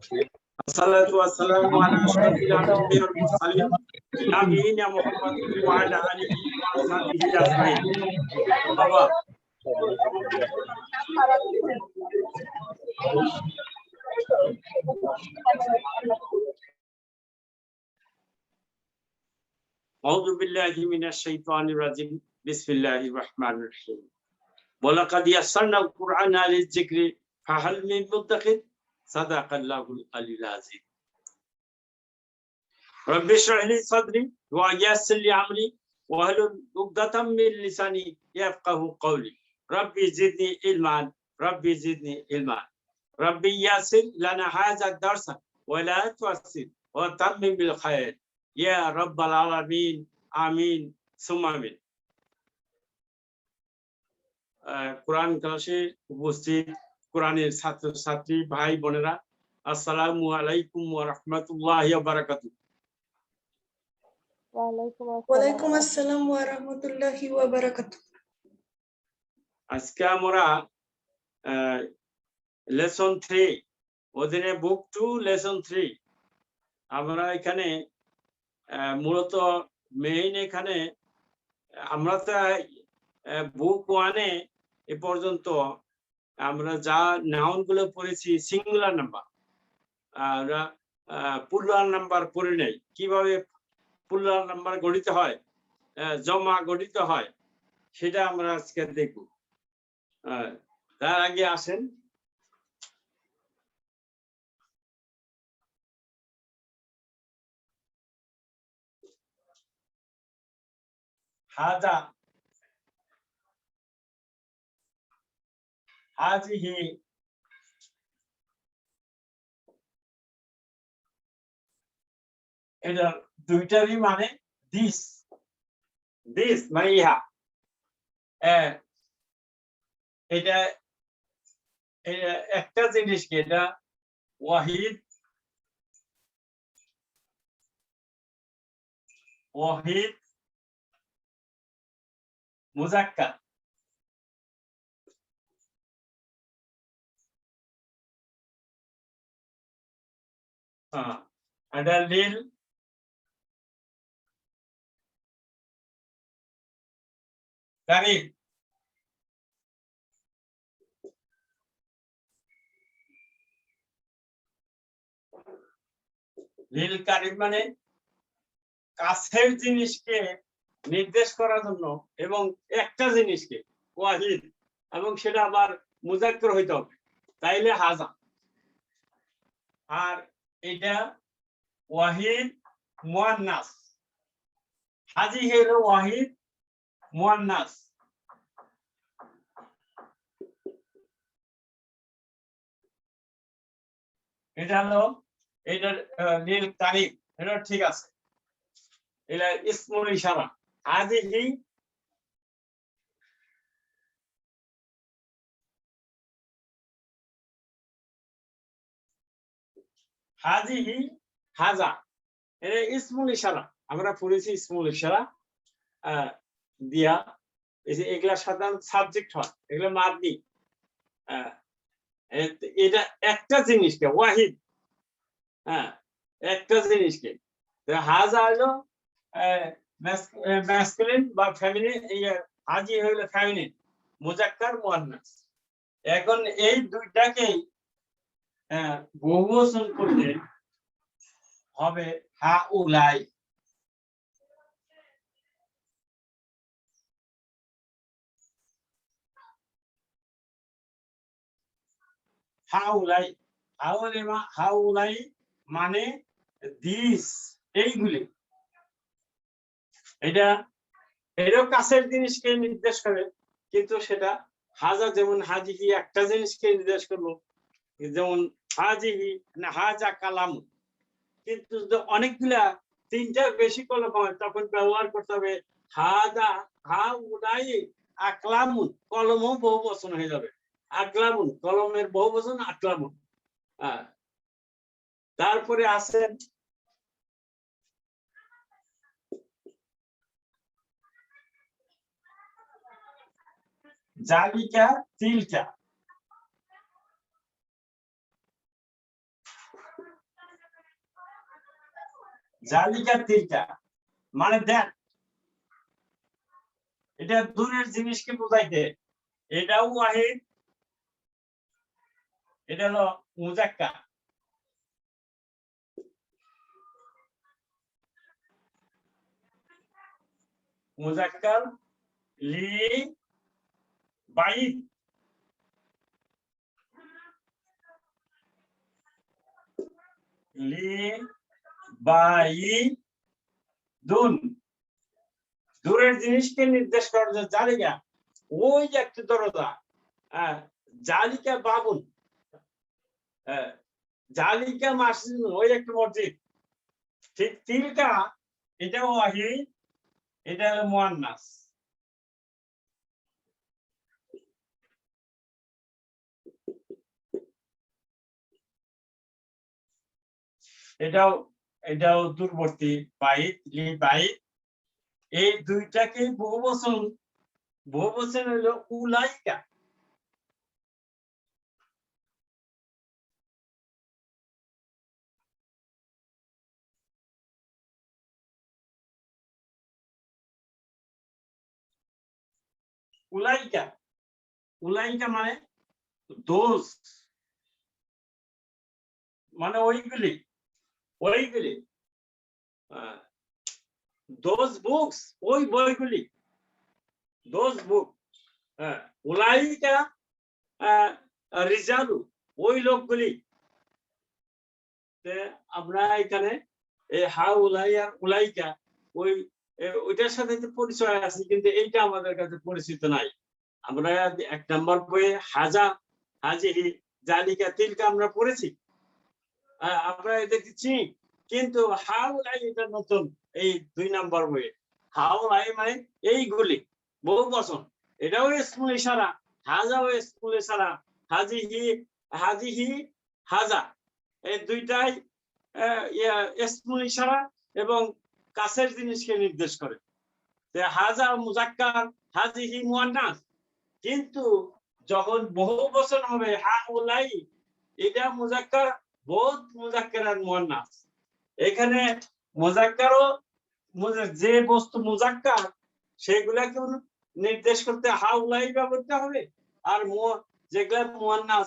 الصلاة والسلام على أشرف الأنبياء والمرسلين نبينا محمد وعلى آله وصحبه أجمعين. বাবা أعوذ بالله من الشيطان الرجيم بسم الله الرحمن الرحيم ولقد يسرنا القرآن للذكر فهل من مدكر صدق الله العلي العظيم رب اشرح لي صدري ويسر لي أمري واحلل عقدة من لساني يفقهوا قولي ربي زدني علما ربي زدني علما ربي يسر لنا هذا الدرس ولا تعسر وتمم بالخير يا رب العالمين آمين ثم آمين কোরআন ক্লাসে উপস্থিত কোরআনের ছাত্র ছাত্রী ভাই বোনেরা আসসালামু আলাইকুম ওয়া রাহমাতুল্লাহি ওয়া বারাকাতুহু ওয়ালাইকুম আসসালাম ওয়া রাহমাতুল্লাহি ওয়া বারাকাতুহু আজকে আমরা লেসন 3 অধীনে বুক 2 লেসন 3 আমরা এখানে মূলত মেইন এখানে আমরা তো বুক 1 এ এ পর্যন্ত আমরা যা নাউন গুলো পড়েছি সিঙ্গুলার নাম্বার আমরা প্লুরাল নাম্বার পড়ি নাই কিভাবে প্লুরাল নাম্বার গঠিত হয় জমা গঠিত হয় সেটা আমরা আজকে দেখব তার আগে আসেন হাজা হাজিহি এটা দুইটারই মানে দিস দিস মানে ইহা এটা একটা জিনিস কি এটা Wahid Wahid মুজাক্কার ada lil karib লিল কারিব মানে কাছের জিনিসকে নির্দেশ করার জন্য এবং একটা জিনিসকে ওয়াহিদ এবং সেটা আবার মুজাক্কার হইতে হবে তাইলে হাজা আর এটা ওয়াহিদ মুয়ান্নাস হাজি হলো ওয়াহিদ মুয়ান্নাস এটা হলো এটা লিল কারিব এটা ঠিক আছে এটা ইসমুল ইশারা হাজিহি হাজিহি হাজা এটা ইসমুল ইশারা আমরা পড়েছি ইসমুল ইশারা দিয়া এই যে এগুলা সাধারণ সাবজেক্ট হয় এগুলো মাবনি এটা একটা জিনিসকে ওয়াহিদ একটা জিনিসকে হাজা হলো ম্যাসকুলিন বা ফেমিনিন হাজি হলো ফেমিনিন মুজাক্কার মুয়ান্নাস এখন এই দুইটাকেই বহুবচন করতে হবে হাউলাই হাউলাই হাউলাই মানে দিস এইগুলি এটাও কাছের জিনিসকে নির্দেশ করে কিন্তু সেটা হাজা যেমন হাজিহি একটা জিনিসকে নির্দেশ করলো যেমন হাজিহি হাজা কালাম কিন্তু অনেকগুলা তিনটার বেশি কলম হয় তখন ব্যবহার করতে হবে হাজা হাউলাই আকলামুন কলমও বহু বচন হয়ে যাবে আকলামুন কলমের বহু বচন আকলামুন তারপরে আছেন জালিকা তিলকা জালিকা তিলকা মানে দেখ, এটা দূরের জিনিসকে বোঝাইতে। এটাও ওয়াহিদ, এটা হলো মুজাক্কার। মুজাক্কার লি বাইদ, লি বাইদুন, দূরের জিনিসকে নির্দেশ করার জন্য। জালিকা ওই যে একটা দরজা, জালিকা বাবুন, জালিকা মসজিদ ওই একটা মসজিদ। ঠিক তিলকা এটাও ওয়াহিদ, এটা হলো মুয়ান্নাস। এটাও দূরবর্তী বাইত, লি বাইত। এই দুইটাকে বহুবচন হলো উলাইকা। উলাইকা, উলাইকা মানে দোষ, মানে ওইগুলি দোজ বুকস, ওই বইগুলি, দোজ বুক। উলাইকা রিজালু, ওই লোকগুলি। আমরা এখানে হা উলাই আর উলাইকা ওইটার সাথে পরিচয় আছে, কিন্তু এইটা আমাদের কাছে পরিচিত নাই। আমরা 1 নম্বর বইয়ে হাজিহি জালিকা তিলকা আমরা পড়েছি, আমরা এদেরকে চিনি, কিন্তু হা উলাই এটা নতুন এই 2 নম্বর বইয়ে। হা উলাই মানে এইগুলি বহুবচন, এটাও ইসমুল ইশারা, হাজাও ইসমুল ইশারা, হাজিহি হাজা, এই দুইটাই ইসমুল ইশারা এবং কাছের জিনিসকে নির্দেশ করে। হাজা মুজাক্কার, হাজিহি মুয়ান্নাস। কিন্তু যখন বহুবচন হবে হা উলাই, এটা মুজাক্কার, বহুত মুজাক্কার আর মুয়ান্নাস। এখানে মুজাক্কারও, যে বস্তু মুজাক্কার সেগুলাকে নির্দেশ করতে হা উলাই ব্যবহৃত হবে, আর যেগুলা মুয়ান্নাস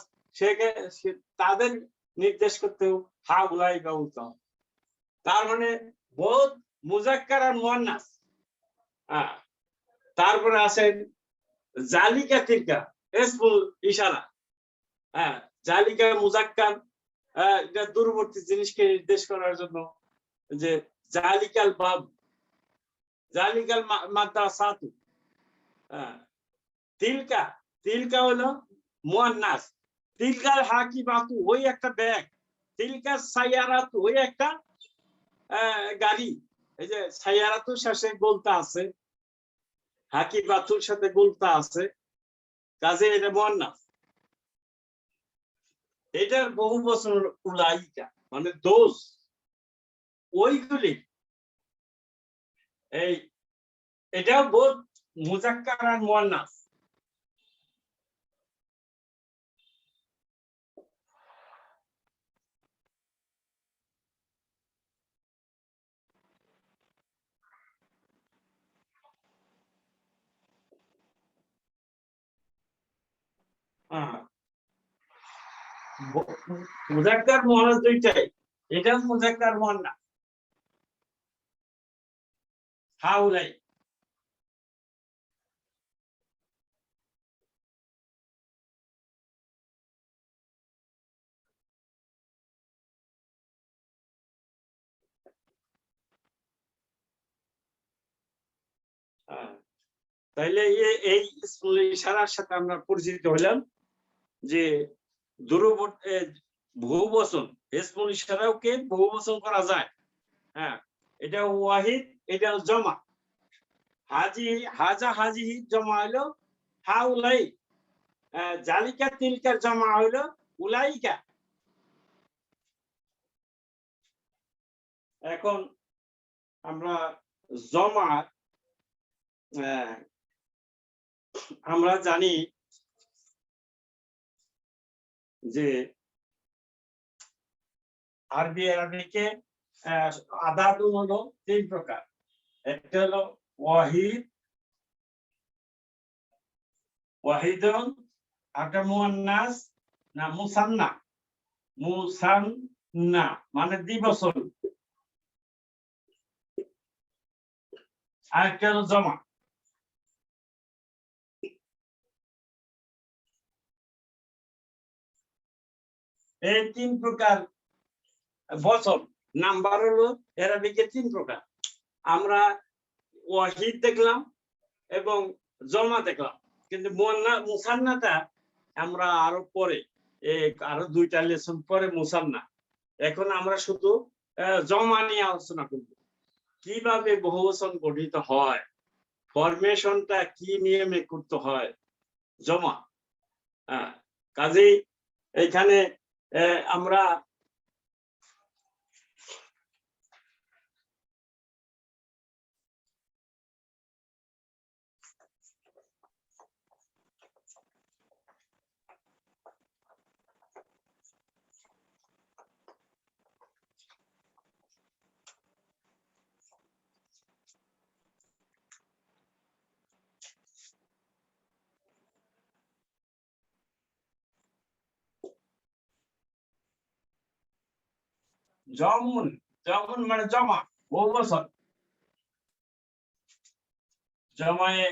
তাদের নির্দেশ করতেও হা উলাই ব্যবহৃত হবে। তার মানে বহুত মুজাক্কার আর মুয়ান্নাস। তারপরে আছেন জালিকা তিলকা ইসমুল ইশারা। জালিকা মুজাক্কার, এটা দূরবর্তী জিনিসকে নির্দেশ করার জন্য, যে জালিকাল বাব, জালিকাল মাদ্রাসাতু। তিলকা হলো মুয়ান্নাস। তিলকাল হাকিবাতু ওই একটা ব্যাগ, তিলকাল সাইয়ারাতু ওই একটা গাড়ি। এই যে সাইয়ারাতুর সাথে গোলতা আছে, হাকিবাতুর সাথে গোলতা আছে, কাজে এটা মুয়ান্নাস। এটার বহুবচন উলাইকা মানে দোষ, ওইগুলি। এটাও বহুত মুজাক্কার আর মুয়ান্নাস। মুজাক্কার মুয়ান্নাস দুইটাই, এটা মুজাক্কার মুয়ান্নাস। হাউলাই তাইলে এই ইসমুল ইশারার সাথে আমরা পরিচিত হলাম, যে দূরবর্তী বহুবচন ইসমুল ইশারাকে বহুবচন করা যায়। এটা ওয়াহিদ, এটা জমা। হাজা হাজিহি জমা হইলো হাউলাই, জালিকা তিলকার জমা হইলো উলাইকা। এখন আমরা জমা, আমরা জানি যে আরবি অ্যারাবিকে আদাদ হলো 3 প্রকার। একটা হলো ওয়াহিদ, ওয়াহিদুন, একটা মুয়ান্নাস না মুসান্না, মুসান্না মানে দ্বিবচন, আর একটা হলো জমা। এই 3 প্রকার বচন, নাম্বার হলো অ্যারাবিকে 3 প্রকার। আমরা ওয়াহিদ দেখলাম এবং জমা দেখলাম, কিন্তু মুসান্নাটা আমরা আরো পরে, আরো 2টা লেসন পরে মুসান্না। এখন আমরা শুধু জমা নিয়ে আলোচনা করব, কিভাবে বহুবচন গঠিত হয়, ফরমেশনটা কি নিয়মে করতে হয়, জমা। কাজেই এখানে আমরা জমুন, জমুন মানে জমা, বহুবচন। জমায়ে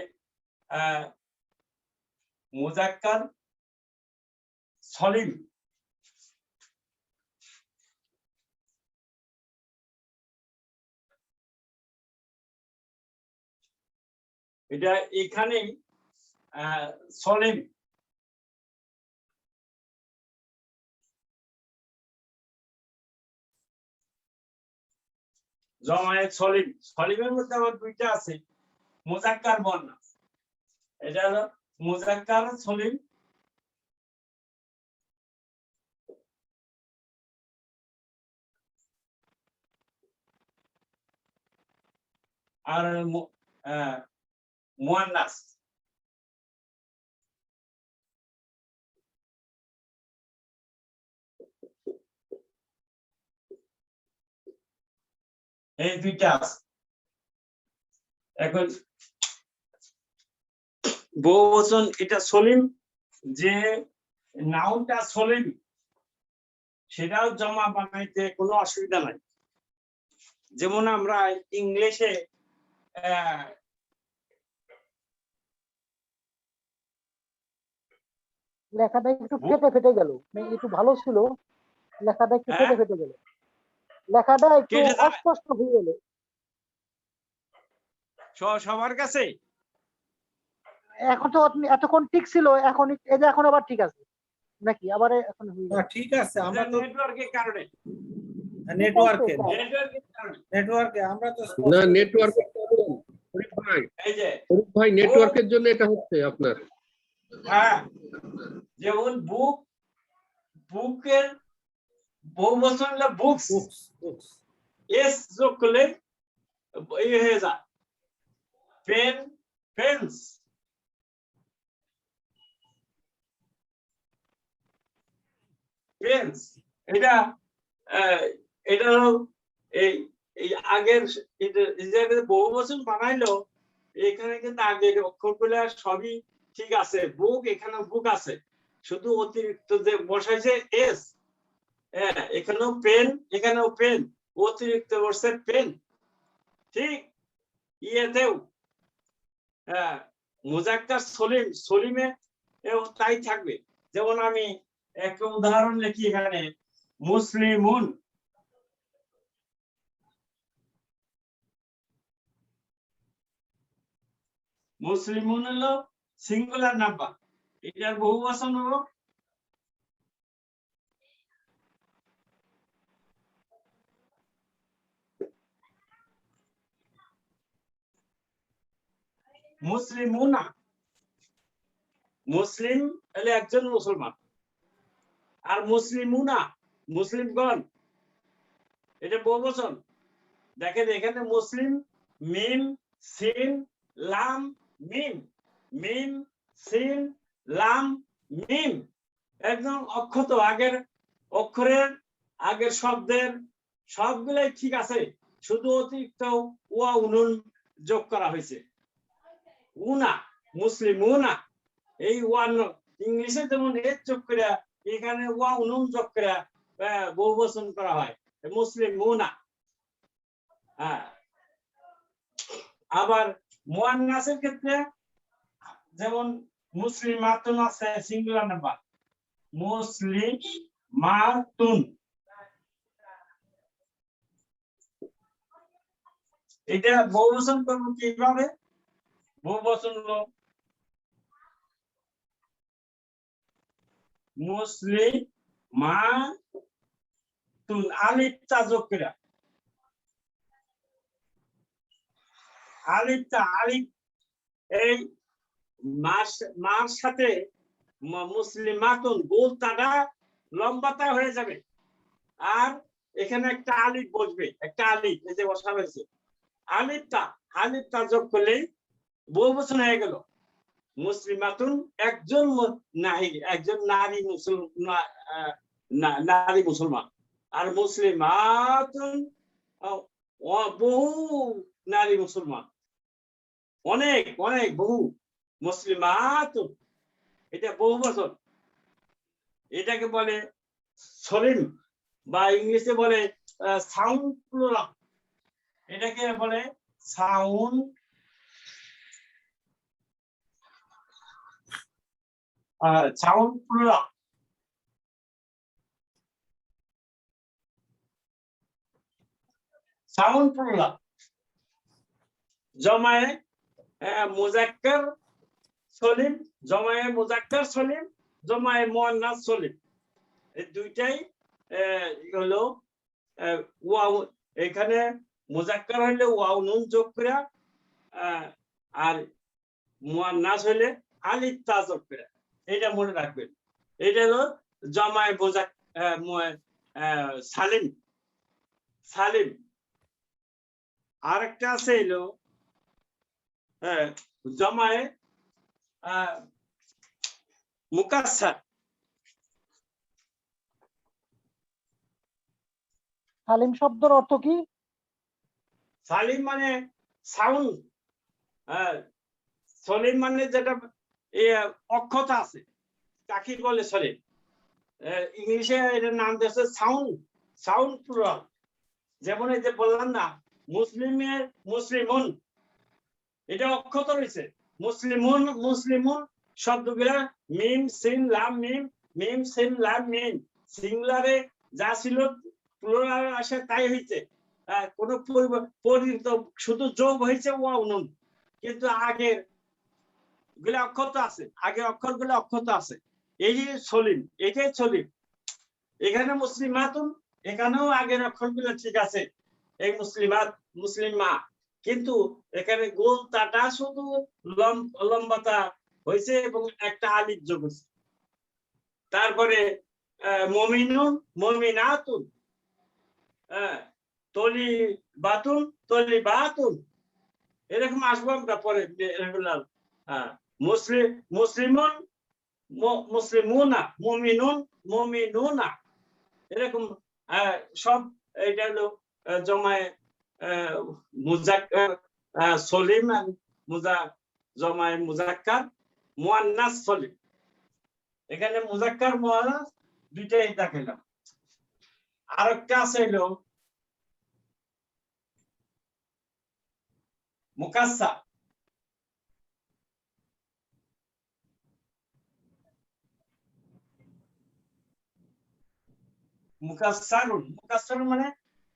মুজাক্কার সলিম, এটা এখানেই সলিম। জমায়েত সলিম, সলিমের মধ্যে আবার 2টা আছে, মুজাক্কার মুয়ান্নাস। এটা হলো মুজাক্কার সলিম, আর মুয়ান্নাস। এই 2টা আছে। এখন বহুবচন এটা সলিম, যে নাউনটা সলিম সেটাও জমা বানাইতে কোনো অসুবিধা নাই। যেমন আমরা ইংলিশে লেখাটা একটু ফেটে ফেটে গেল, একটু ভালো ছিল, লেখাটা একটু ফেটে ফেটে গেল, লেখাটা একটু অস্পষ্ট হয়ে গেল। সবার কাছে এখন তো এতক্ষণ ঠিক ছিল, এখন এই যে এখন আবার ঠিক আছে নাকি? আবার এখন ঠিক আছে, আমরা তো নেটওয়ার্কের কারণে, নেটওয়ার্কে আমরা তো না নেটওয়ার্কের প্রবলেম। শরীফ ভাই, এই যে শরীফ ভাই নেটওয়ার্কের জন্য এটা হচ্ছে আপনার। হ্যাঁ, যেমন বুক, বুকের বহুবচন হলো বুকস, বুকস এস যোগ করলে এই হয়ে যায় পেন, পেন্স। পেন্স এটা এটা হলো এই আগের বহুবচন বানাইলো, এখানে কিন্তু আগের অক্ষরগুলো সবই ঠিক আছে, বুক এখানে বুক আছে, শুধু অতিরিক্ত যে বসাইছে এস। হ্যাঁ, এখানেও পেন, এখানেও পেন, অতিরিক্ত বসছে পেন। ঠিক ইয়েতেও মুজাক্কার সলিম, সলিমে তাই থাকবে। যেমন আমি একটা উদাহরণ লিখি এখানে, মুসলিমুন, মুসলিমুন হলো সিঙ্গুলার নাম্বার, এটার বহুবচন হলো মুসলিমুনা। মুসলিম হলে একজন মুসলমান, আর মুসলিমুনা মুসলিমগণ, এটা বহুবচন। দেখেন এখানে মুসলিম, মিম সিন লাম মিম, মিম সিন লাম মিম, একদম অক্ষত আগের অক্ষরের আগের শব্দের সবগুলাই ঠিক আছে, শুধু অতিরিক্ত ওয়া উনুন যোগ করা হয়েছে। উনা মুসলিম উনা, এই ওয়ান ইংলিশে যেমন এর যোগ করে এখানে ওয়া উনুন যোগ করে বহুবচন করা হয় মুসলিম উনা। হ্যাঁ, আবার মুয়ান্নাসের ক্ষেত্রে যেমন মুসলিমাতুন আছে সিঙ্গুলার নাম্বার, মুসলিমাতুন, এটা বহুবচন করবো কিভাবে? বহুবচন হলো মুসলিমাতুন, আলিফটা যোগ করে, আলিফটা আলিফ এই মার সাথে মুসলিমাতুন গোলতাটা লম্বাটা হয়ে যাবে, আর এখানে একটা আলিফ বসবে, একটা আলিফ এই যে বসা হয়েছে, আলিফটা যোগ করলেই বহুবচন হয়ে গেল। মুসলিমাতুন একজন নারী নারী মুসলমান, আর মুসলিমাতুন বহু নারী মুসলমান, অনেক অনেক বহু মুসলিমাতুন, এটা বহুবচন। এটাকে বলে সলিম বা ইংলিশে বলে সাউন্ড প্লুরাল, এটাকে বলে সাউন্ড প্লুরাল। সাউন্ড প্লুরাল জমায়ে মুজাক্কার সলিম, জমায়ে মুজাক্কার সলিম, জমায়ে মুয়ান্নাস সলিম, এই দুইটাই হলো ওয়াও। এখানে মুজাক্কার হইলে ওয়াও নুন যোগ করে, আর মুয়ান্নাস হইলে আলিফ তা যোগ করে, এটা মনে রাখবেন। এটা হলো জমায়ে সালিম সালিম। আরেকটা আছে হলো জমায়ে মুকাসসার। সালিম শব্দের অর্থ কি? সালিম মানে সাউন্ড, সলিম মানে যেটা অক্ষতা আছে তাকে বলে সলিম। ইংলিশে এটার নাম দিয়েছে সাউন্ড প্লুরাল। যেমন এই যে বললাম না মুসলিমুন, এটা অক্ষত রয়েছে, মুসলিমুন শব্দগুলা মিম সিন লাম মিম, মিম সিন লাম মিম, সিঙ্গুলারে যা ছিল প্লুরাল আসে তাই হয়েছে, কোন শুধু যোগ হয়েছে ওয়াও নুন, কিন্তু আগের গুলা অক্ষত আছে, আগের অক্ষর গুলো অক্ষত আছে। এই যে সলিম, এটাই সলিম। এখানে মুসলিমাতুন, এখানেও আগের অক্ষর গুলো ঠিক আছে, এই মুসলিমা, কিন্তু এখানে গোল তাটা শুধু লম্বাটা হয়েছে এবং একটা আলিফ যোগ হয়েছে। তারপরে মুমিনুন মুমিনাতুন, তলিবাতুন, এরকম আসবো আমরা পরে রেগুলার। মুসলিমুন মুসলিমুনা, মুমিনুন মুমিনুনা, এরকম সব। এটা হলো জমায়ে মুজাক্কার সলিম, জমায়ে মুজাক্কার মুয়ান্নাস সলিম। এখানে মুজাক্কার মুয়ান্নাস দুইটাই দেখাইলাম। আরেকটা আছে হলো মুকাসসার। মুকাসসারুন মানে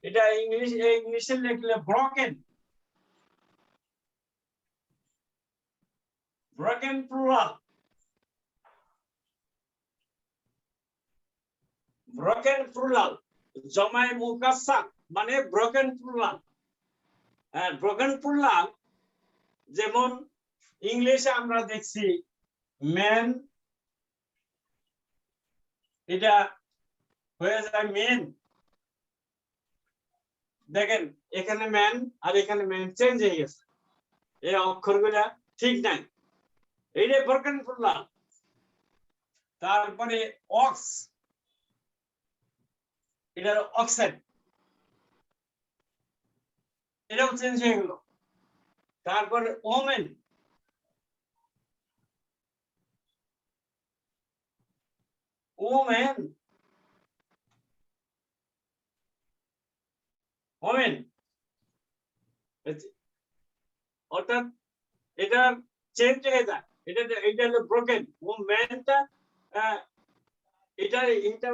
এটা ইংলিশে লিখলে ব্রকেন প্লুরাল। ব্রকেন প্লুরাল জমায়ে মুকাসসার মানে ব্রকেন প্লুরাল। ব্রকেন প্লুরাল যেমন ইংলিশে আমরা দেখছি ম্যান, এটা হয়ে যায় মেন। দেখেন এখানে ম্যান আর এখানে ম্যান চেঞ্জ হয়ে গেছে, এই অক্ষরগুলা ঠিক নাই, এইটাই ব্রকেন প্লুরাল। তারপরে অক্স, এটা অক্সাইড, এটাও চেঞ্জ হয়ে গেল। তারপরে ওমেন, ওমেন ওমেন অর্থাৎ এটা চেঞ্জ হয়ে যায়, এটা হলো ব্রোকেন। ওমেনটা এটা এটা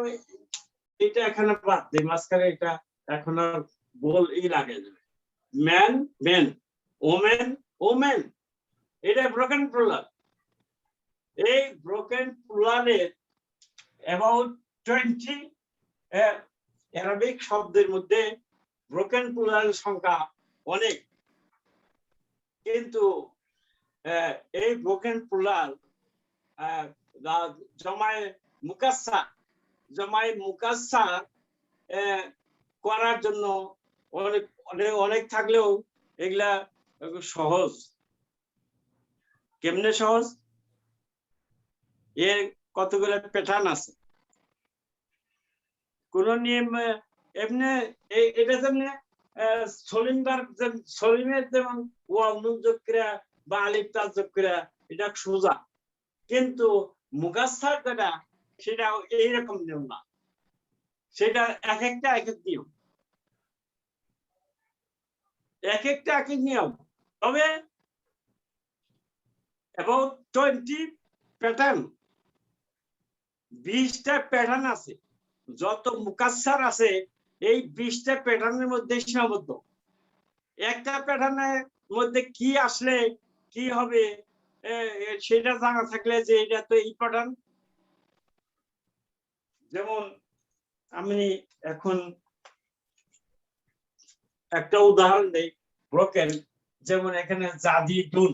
এটা এখানে বাদ দেয়, মাঝখানে এটা এখন আর গোল লাগে যাবে। ম্যান মেন, ওমেন ওমেন, এটা ব্রোকেন প্লুরাল। এই ব্রোকেন প্লুরালের অ্যাবাউট 20 অ্যারাবিক শব্দের মধ্যে ব্রোকেন প্লুরাল সংখ্যা অনেক, কিন্তু এই ব্রোকেন প্লুরাল জমায়ে মুকাসসার করার জন্য অনেক অনেক অনেক থাকলেও এগুলা সহজ। কেমনে সহজ? এর কতগুলো প্যাটার্ন আছে, কোন নিয়ম এমনি এটা যেমনি সলিমের যেমন ওয়াও নুন যোগ করে বা আলিফ তা যোগ করে এটা সোজা, কিন্তু মুকাসসার যেটা সেটা এইরকম নিয়ম না, সেটা এক একটা এক এক নিয়ম, এক একটা এক এক নিয়ম। তবে about 20 প্যাটার্ন, 20টা প্যাটার্ন আছে। যত মুকাসসার আছে এই 20টা প্যাটার্নের মধ্যে সীমাবদ্ধ। একটা প্যাটার্নের মধ্যে কি আসলে কি হবে সেটা জানা থাকলে যে এটা তো এই প্যাটার্ন। যেমন আমি এখন একটা উদাহরণ দেই ব্রোকেন, যেমন এখানে জাদিদুন,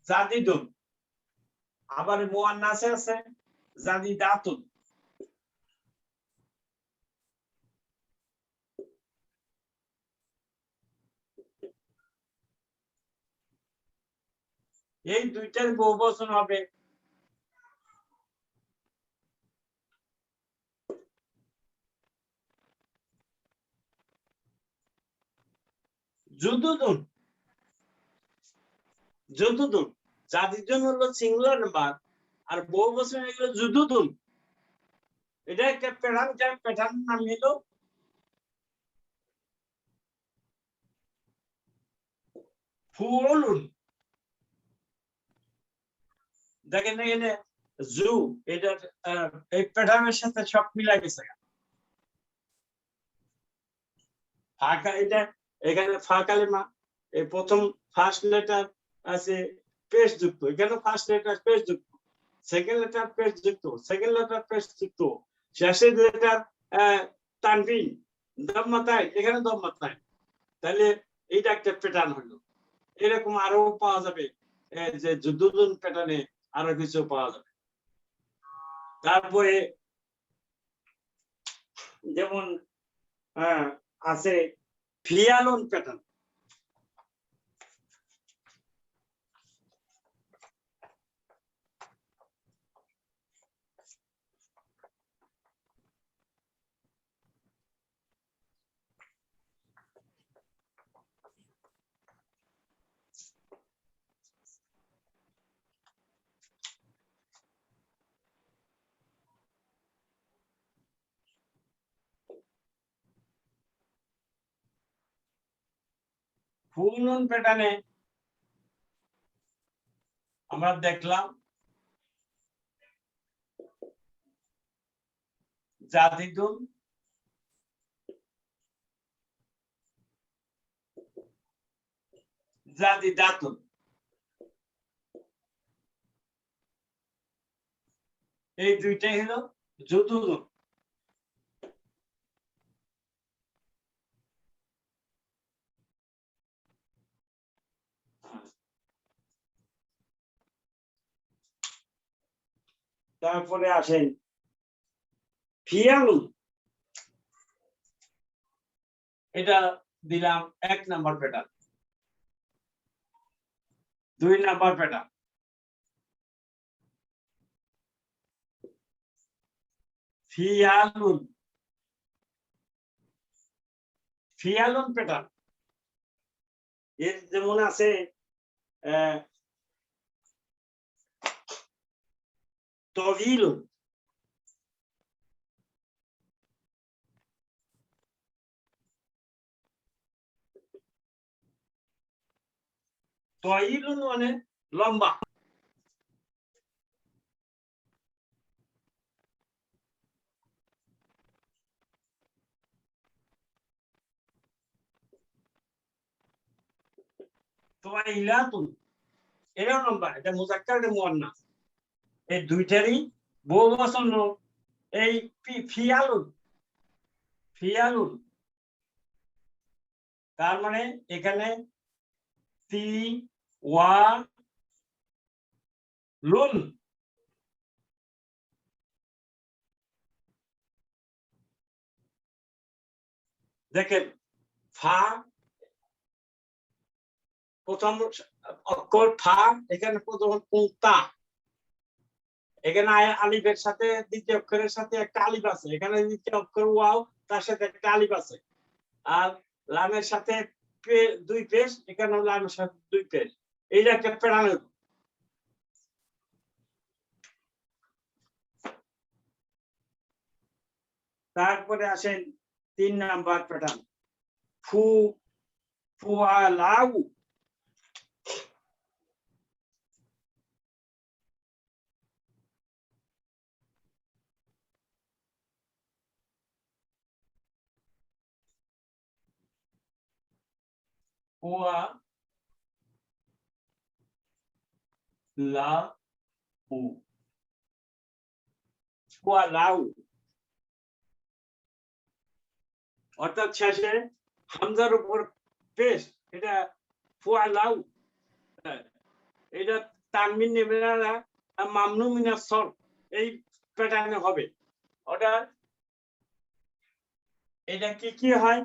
জাদিদুন, আবার মুয়ান্নাসে আছে জাদিদাতুন। এই দুইটার বহুবচন হবে জুদুদুন। জুদুদুন, জাদিদুন হলো সিঙ্গুলার নাম্বার, আর বহুবচন এগুলো জুদুদুন। এটা একটা প্যাটার্ন নাম হলো ফুউলুন। দেখেন এখানে জু, এটা এই প্যাটার্নের সাথে সব মিলা গেছে। ফাঁকা, এটা এখানে ফা কালিমা, এই প্রথম ফার্স্ট লেটার আছে পেশ যুক্ত, এখানে ফার্স্ট লেটার পেশ যুক্ত, সেকেন্ড লেটার পেশ যুক্ত, সেকেন্ড লেটার পেশ যুক্ত, শেষের লেটার তানবিন দম্মাতায়, এখানে দম্মাতায়। তাহলে এইটা একটা প্যাটার্ন হলো। এরকম আরো পাওয়া যাবে, যে জুদুদুন প্যাটার্নে আরো কিছু পাওয়া যাবে। তারপরে যেমন আছে ফিয়ালুন প্যাটার্ন। ফুলুন প্যাটার্নে আমরা দেখলাম জাদিদুন, জাদিদাতুন। এই দুইটাই হলো জুদুদুন। তারপরে আসেন ফিয়ালুন, এটা দিলাম 1 নাম্বার প্যাটার্ন। 2 নাম্বার প্যাটার্ন ফিয়ালুন ফিয়ালুন প্যাটার্ন এর যেমন আছে তভিলুন তহিলুন মানে লম্বা তহিলাতুন এটাও লম্বা এটা মুজাক্কার এটা মুয়ান্নাস এই দুইটারই বহুবচন রূপ এই ফিয়ালুন ফিয়ালুন তার মানে এখানে তি ওয়া লুন দেখেন ফা প্রথম অক্ষর ফা এখানে প্রথম তা এখানে আলিফের সাথে দ্বিতীয় অক্ষরের সাথে একটা আলিফ আছে এখানে দ্বিতীয় অক্ষর ওয়াও তার সাথে একটা আলিফ আছে আর লামের সাথে 2 পেশ এখানে লামের সাথে 2 পেশ এইটা একটা প্যাটার্ন তারপরে আসেন 3 নাম্বার প্যাটার্ন ফু ফুয়ালাউ ফুয়া লা উ ফুয়ালাউ অর্থাৎ শেষে হামজার উপর পেশ এটা ফুয়ালাউ এটা তানবিন নেবে না মামনু মিনাস সরফ এই প্যাটার্নে হবে ওটা এটা কি হয়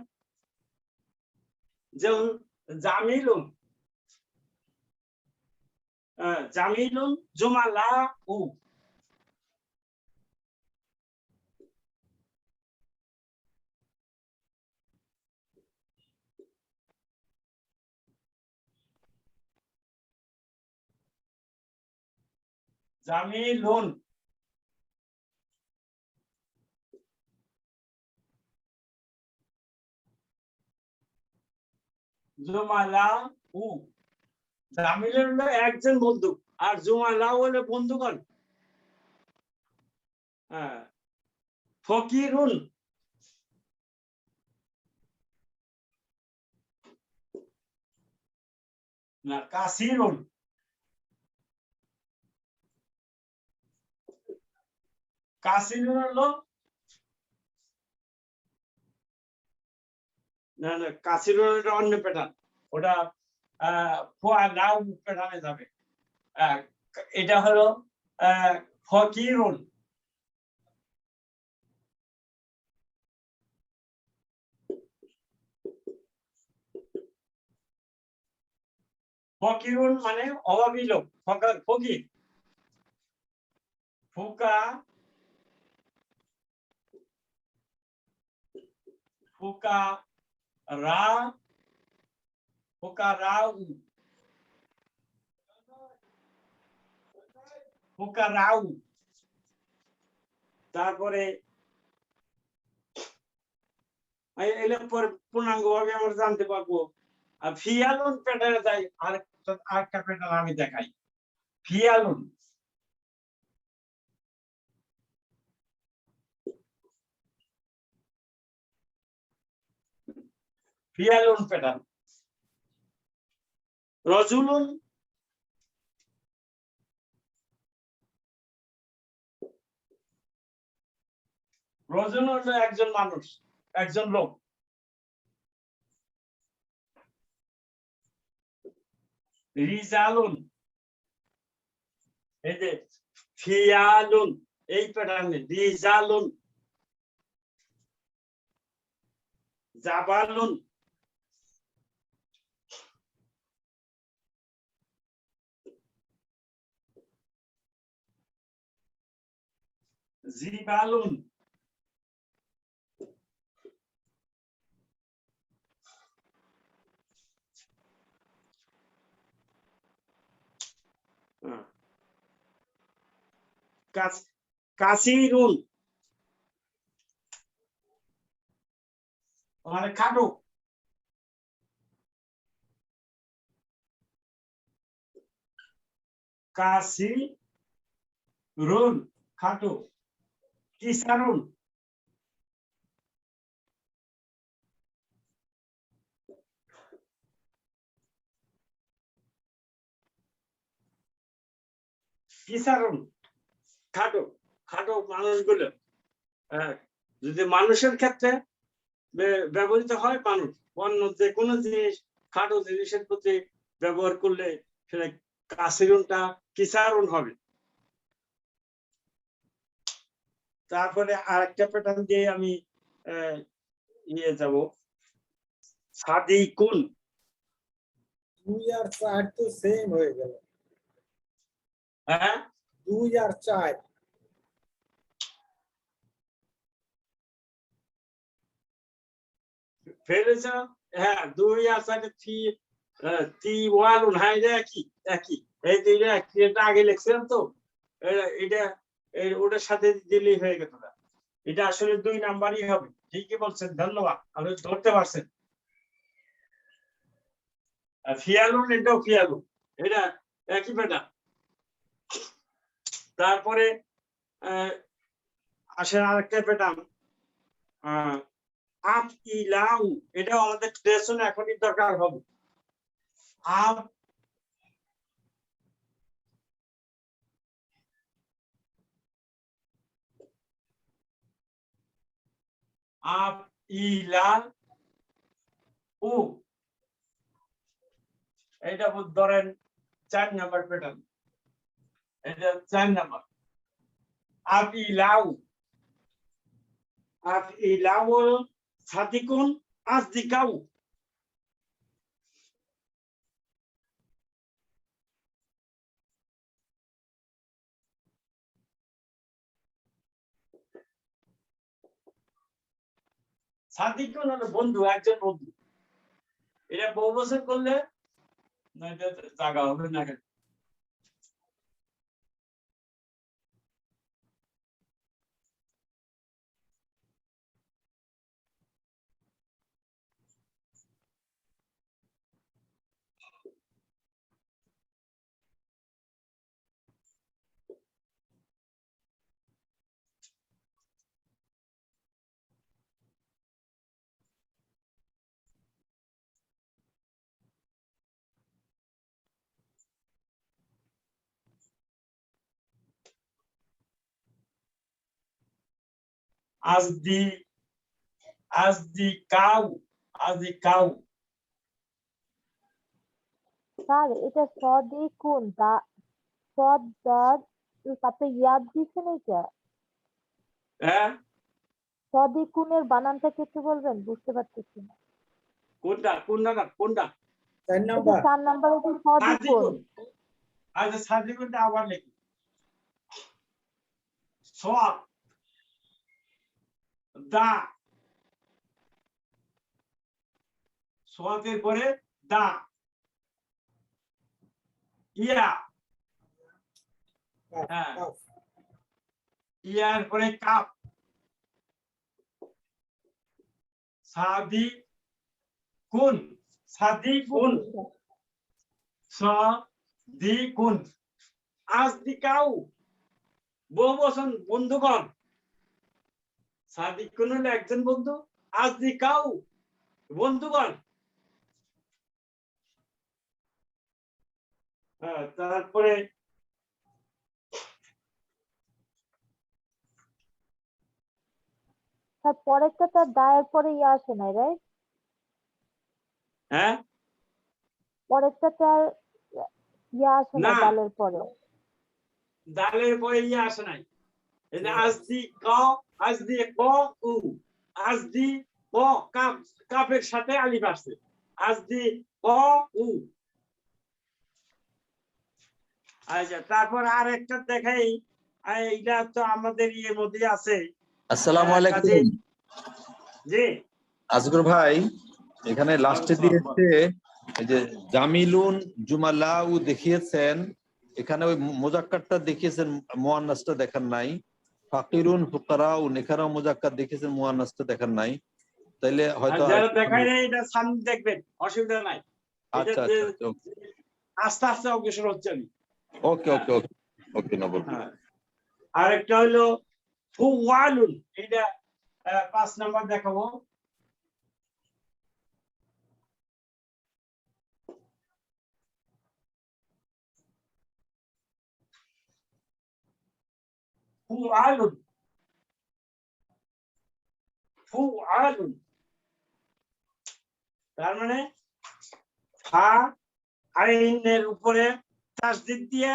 যেমন জামিলুন জামিলুন জুমালা উ জামিলুন জুমালা উ জামিলের হলো একজন বন্ধু আর জুমালা হলো বন্ধুগণ ফকিরুন না কাসিরুন কাসিরুন হলো না না কাসিরুন হলো অন্য প্যাটার্ন ওটা ফুয়ালাউ প্যাটার্নে যাবে এটা হলো ফকিরুন ফকিরুন মানে অভাবী লোক ফকির ফুকা ফুকা রা ফুকা রাউ ফুকা রাউ তারপরে এগুলো পূর্ণাঙ্গ ভাবে আমরা জানতে পারবো আর ফিয়ালুন প্যাটার্নে যাই আরেকটা প্যাটার্ন আমি দেখাই ফিয়ালুন ফিয়ালুন প্যাটার্ন রজুলুন রজুল হলো একজন মানুষ একজন লোক রিজালুন এই যে ফিয়ালুন এই প্যাটার্নে রিজালুন জাবালুন জিবালুন কাসিরুন মানে খাটো কাসিরুন খাটো কিসারুন কিসারুন খাটো খাটো মানুষগুলো যদি মানুষের ক্ষেত্রে ব্যবহৃত হয় মানুষ অন্য যে কোনো জিনিস খাটো জিনিসের প্রতি ব্যবহার করলে সেটা কাসিরুনটা কিসারুন হবে। তারপরে আরেকটা প্যাটার্ন দিয়ে আমি নিয়ে যাব সাদিকুন 2 আর 4 তো সেম হয়ে গেল। হ্যাঁ 2 আর 4 ফেলেছ হ্যাঁ 2 আর 4 তি ওয়ালুন হ্যাঁ এটা একই এই দুইটা একই এটা আগে লিখছিলাম তো এটা ওটার সাথে দিলেই হয়ে গেল না এটা আসলে 2 নাম্বারই হবে ঠিকই বলছেন ধন্যবাদ আপনি ধরতে পারছেন ফিয়ালুন এটাও ফিয়ালুন এটা একই প্যাটার্ন। তারপরে আসেন আরেকটা প্যাটার্ন আপ ইলাউ এটা আমাদের লেসনে এখনই দরকার হবে আপ আপ ইলাল উ এটা ধরেন 4 নাম্বার প্যাটার্ন এটা 4 নাম্বার আপ ইলাউ সাদিকুন আসদিকাউ সাদিকুন হলো বন্ধু একজন বন্ধু এটা বহু বছর করলে না এটা জায়গা হবে না আসদিকাউ স্যার এটা সদিকুন তা সদার তাতে ইয়াদ দিচ্ছেন এইটা হ্যাঁ সদিকুনের বানানটা কি একটু বলবেন বুঝতে পারতেছি না কোনটা 4 এটা নাম্বার 4 নাম্বারে যে সদিকুন আচ্ছা সাদিকুনটা আবার লিখি সদ দা সদের পরে দা ইয়া হ্যাঁ ইয়ার পরে কাপ সাদিকুন আসদিকাউ বহু বচন বন্ধুগণ সাদিকুন হলো একজন বন্ধু আসদিকাউ বন্ধুগণ তারপরে স্যার পরেরটা তার দায়ের পরে ইয়া আসে নাই রাইট হ্যাঁ পরেরটা তার ইয়া আসে না না। দালের পরে দালের পরে ইয়ে আসে নাই এটা আজদি ক উ আজদি ক কাপের সাথে আলিফ আসছে আজদি ক উ আচ্ছা তারপর আর একটা দেখাই এইটা তো আমাদের ইয়ের মধ্যে আছে। আসসালামু আলাইকুম কাজেই জি আজগর ভাই, এখানে লাস্টে দিয়েছে এই যে জামিলুন জুমালাউ দেখিয়েছেন, এখানে ওই মুজাক্কারটা দেখিয়েছেন, মুয়ান্নাসটা দেখান নাই। ফাকিরুন ফুকারাউন এখানেও মুজাক্কার দেখিয়েছেন, মুয়ান্নাসটা দেখান নাই। তাইলে হয়তো যারা দেখায় না এটা সামনে দেখবেন, অসুবিধা নাই। আচ্ছা এটা আচ্ছা আস্তে আস্তে অগ্রসর হচ্ছে আমি। ওকে ওকে ওকে ওকে না বলবো। আরেকটা হলো ফুওয়ালুন, এটা 5 নাম্বার দেখাবো। ফুওয়ালুন ফুওয়ালুন তার মানে ফা আইনের উপরে তাসদিদ দিয়ে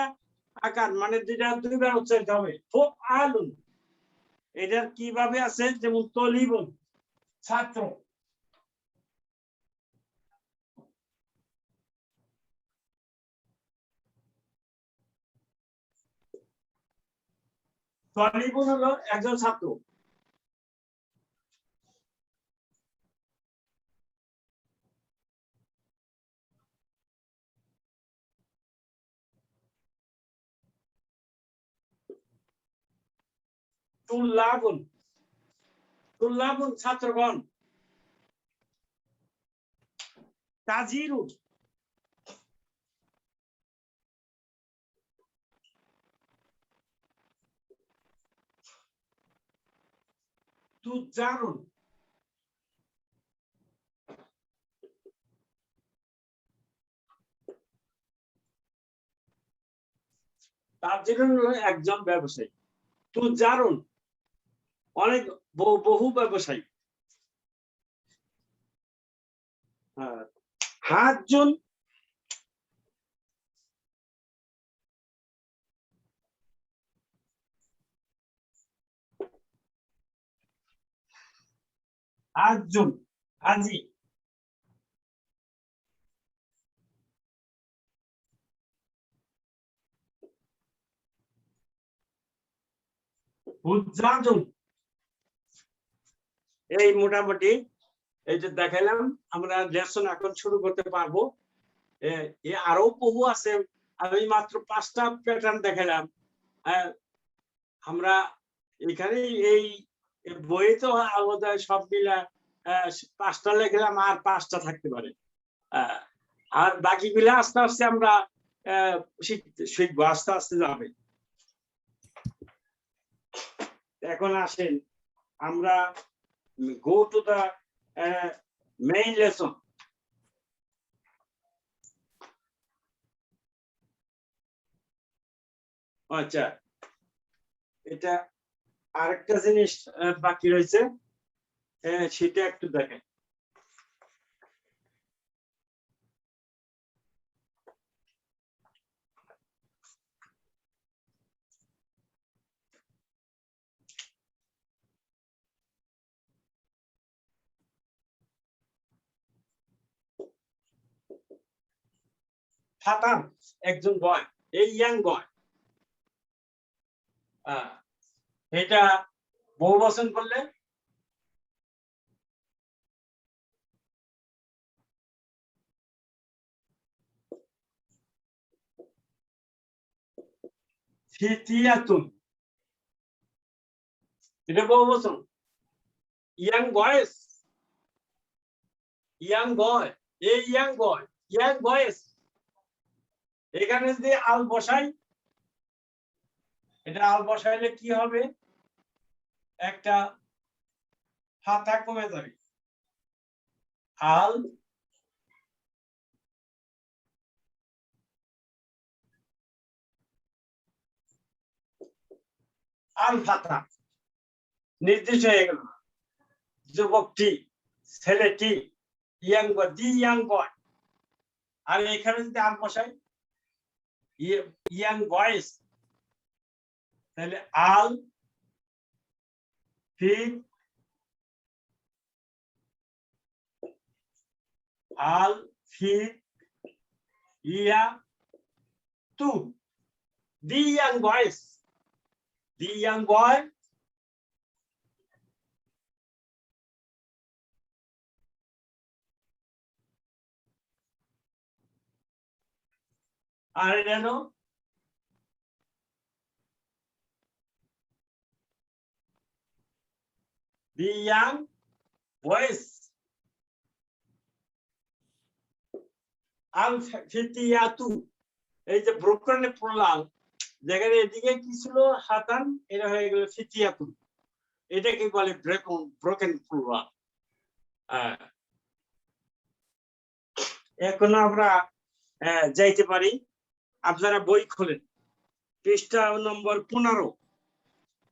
আকার, মানে দুইবার উচ্চারিত হবে। ফুআলুন এটার কিভাবে আছে, যেমন তলিবুন ছাত্র, তলিবুন হলো একজন ছাত্র। তুল্লাবুন তুল্লাবুন ছাত্রগণ। তাজিরুন তুজারুন তাজিরুন হলো একজন ব্যবসায়ী। তুজারুন অনেক বহু ব্যবসায়ী। হাজুন হাজুন হাজি। হুজ্জাজুন, এই মোটামুটি এই যে দেখাইলাম। আমরা লেসন এখন শুরু করতে পারবো। আরো বহু আছে, আমি মাত্র 5টা প্যাটার্ন দেখালাম। আমরা এখানে এই বই তো আলাদা সব মিলা 5টা লিখলাম, আর 5টা থাকতে পারে। আর বাকিগুলো আস্তে আস্তে আমরা শিখবো, আস্তে আস্তে যাবে। এখন আসেন আমরা go to the main lesson. আচ্ছা, এটা আরেকটা জিনিস বাকি রয়েছে, সেটা একটু দেখেন। ফাতান একজন বয়, এই ইয়াং বয়। এটা বহুবচন করলে ফিতিয়াতুন, এটা বহুবচন। ইয়াং বয়েস, ইয়াং বয়, এই ইয়াং বয়, ইয়াং বয়েস। এখানে যদি আল বসাই, এটা আল বসাইলে কি হবে, একটা ফাতা কমে যাবে। আল আল ফাতা নির্দিষ্ট হয়ে গেল। যুবকটি, ছেলেটি, ইয়াং বয়, দি ইয়াং বয়। আর এখানে যদি আল বসাই, ইয়াং বয়েস, তাহলে আল ফিট আল ফিট ইয়া টু, the young boys. the young boy. I don't know. The young boys. Al fitiyatu. এই যে ব্রোকনে পড়লাম যেখানে এদিকে কি ছিল হাতান এটা হয়ে গেল ফিতিয়াতু এটাকে বলে ব্রোকেন প্লুরাল এখন আমরা যাইতে পারি আপনারা বই খোলেন পৃষ্ঠা নম্বর 15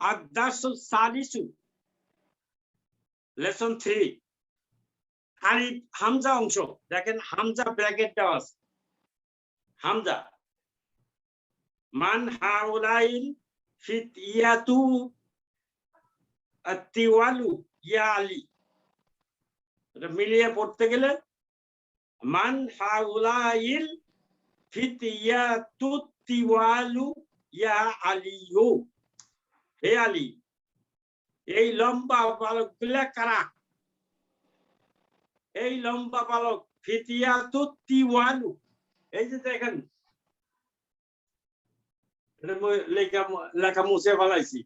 আদাসু সালিসু লেসন 3 আলিফ হামজা অংশ দেখেন হামজা ব্র্যাকেট দেওয়া আছে হামজা মান হাউলাইল ফিতিয়াতু আতিওয়ালু ইয়া আলী এটা মিলিয়ে পড়তে গেলে মান হাউলাইল ফিতিয়াতু তিওয়ালু ইয়া আলিয়ু হে আলী এই লম্বা বালকগুলা কারা এই লম্বা বালক ফিতিয়াতু তিওয়ালু এই যে দেখেন লেখা মুছে ফেলাইছি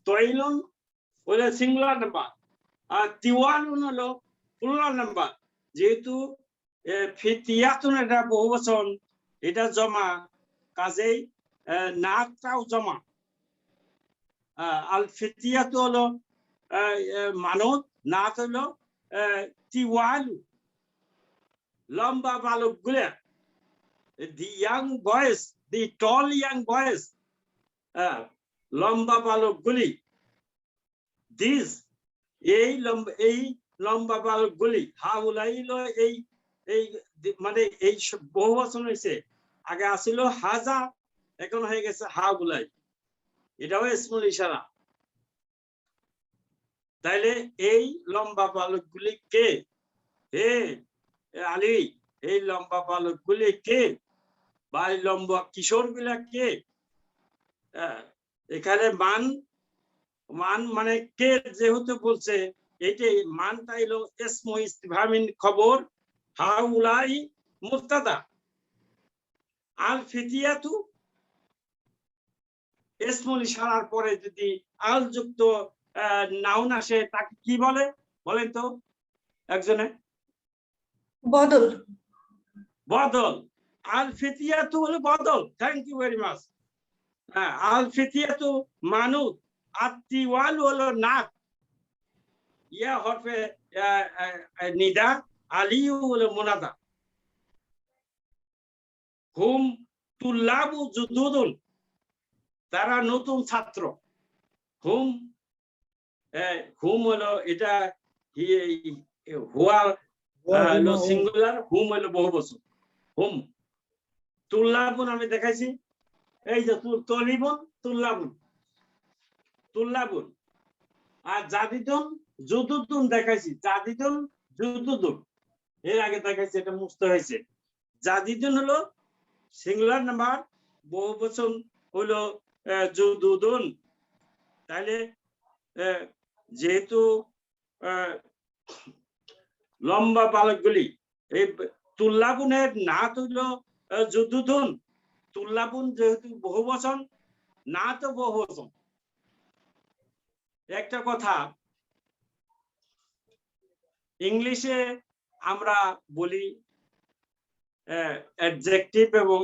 তৈলুন ওটা সিঙ্গুলার নাম্বার আর তিওয়ালুন হলো প্লুরাল নাম্বার যেহেতু ফিতিয়াতুন এটা বহুবচন এটা জমা কাজেই নাকটাও জমা আল ফিতিয়াতু হলো মানব নাক হলো তিওয়ালু লম্বা বালক গুলা the young boys the tall young boys লম্বা বালক গুলি this এই লম্বা বালক গুলি হাউলাইল এই মানে এই বহুবচন হয়েছে আগে আসিল হাজা এখন হয়ে গেছে হাউলাই এটাও ইসমুল ইশারা তাইলে এই লম্বা বালক গুলি কে হে আলী এই লম্বা বালক গুলি কে বা এই লম্বা কিশোর গুলা কে এখানে মান মানে কে যেহেতু বলছে এইটাই মানটা হলো ইসমু ইস্তিফহামিন খবর হাউলাই মুবতাদা আল ফিতিয়াতু ইসমুল ইশারার পরে যদি আল যুক্ত নাউন আসে তাকে কি বলে বলেন তো একজনে বদল বদল আল ফিতিয়াতু হলো বদল থ্যাংক ইউ ভেরি মাচ আল ফিতিয়াতু মানুষ আতিওয়াল হলো নাক ইয়া হরফে নিদা আলিউ হলো মুনাদা হুম তুল্লাবু জুদুদুন তারা নতুন ছাত্র হুম হলো এটা হুয়া হলো সিঙ্গুলার হুম হলো বহুবচন হুম তুল্লাবুন আমি দেখাইছি এই যে তুল্লাবুন আর জাদিদুন জুদুদুন দেখাইছি জাদিদুন জুদুদুন এর আগে দেখাইছি এটা মুক্ত হয়েছে জাদিদুন হলো সিঙ্গুলার নাম্বার বহুবচন হলো জুদুদুন তাহলে যেহেতু লম্বা বালকগুলি এই তুল্লাবুনের নাত হইল জুদুদুন তুল্লাবুন যেহেতু বহুবচন না তো বহুবচন একটা কথা ইংলিশে আমরা বলি অ্যাডজেক্টিভ এবং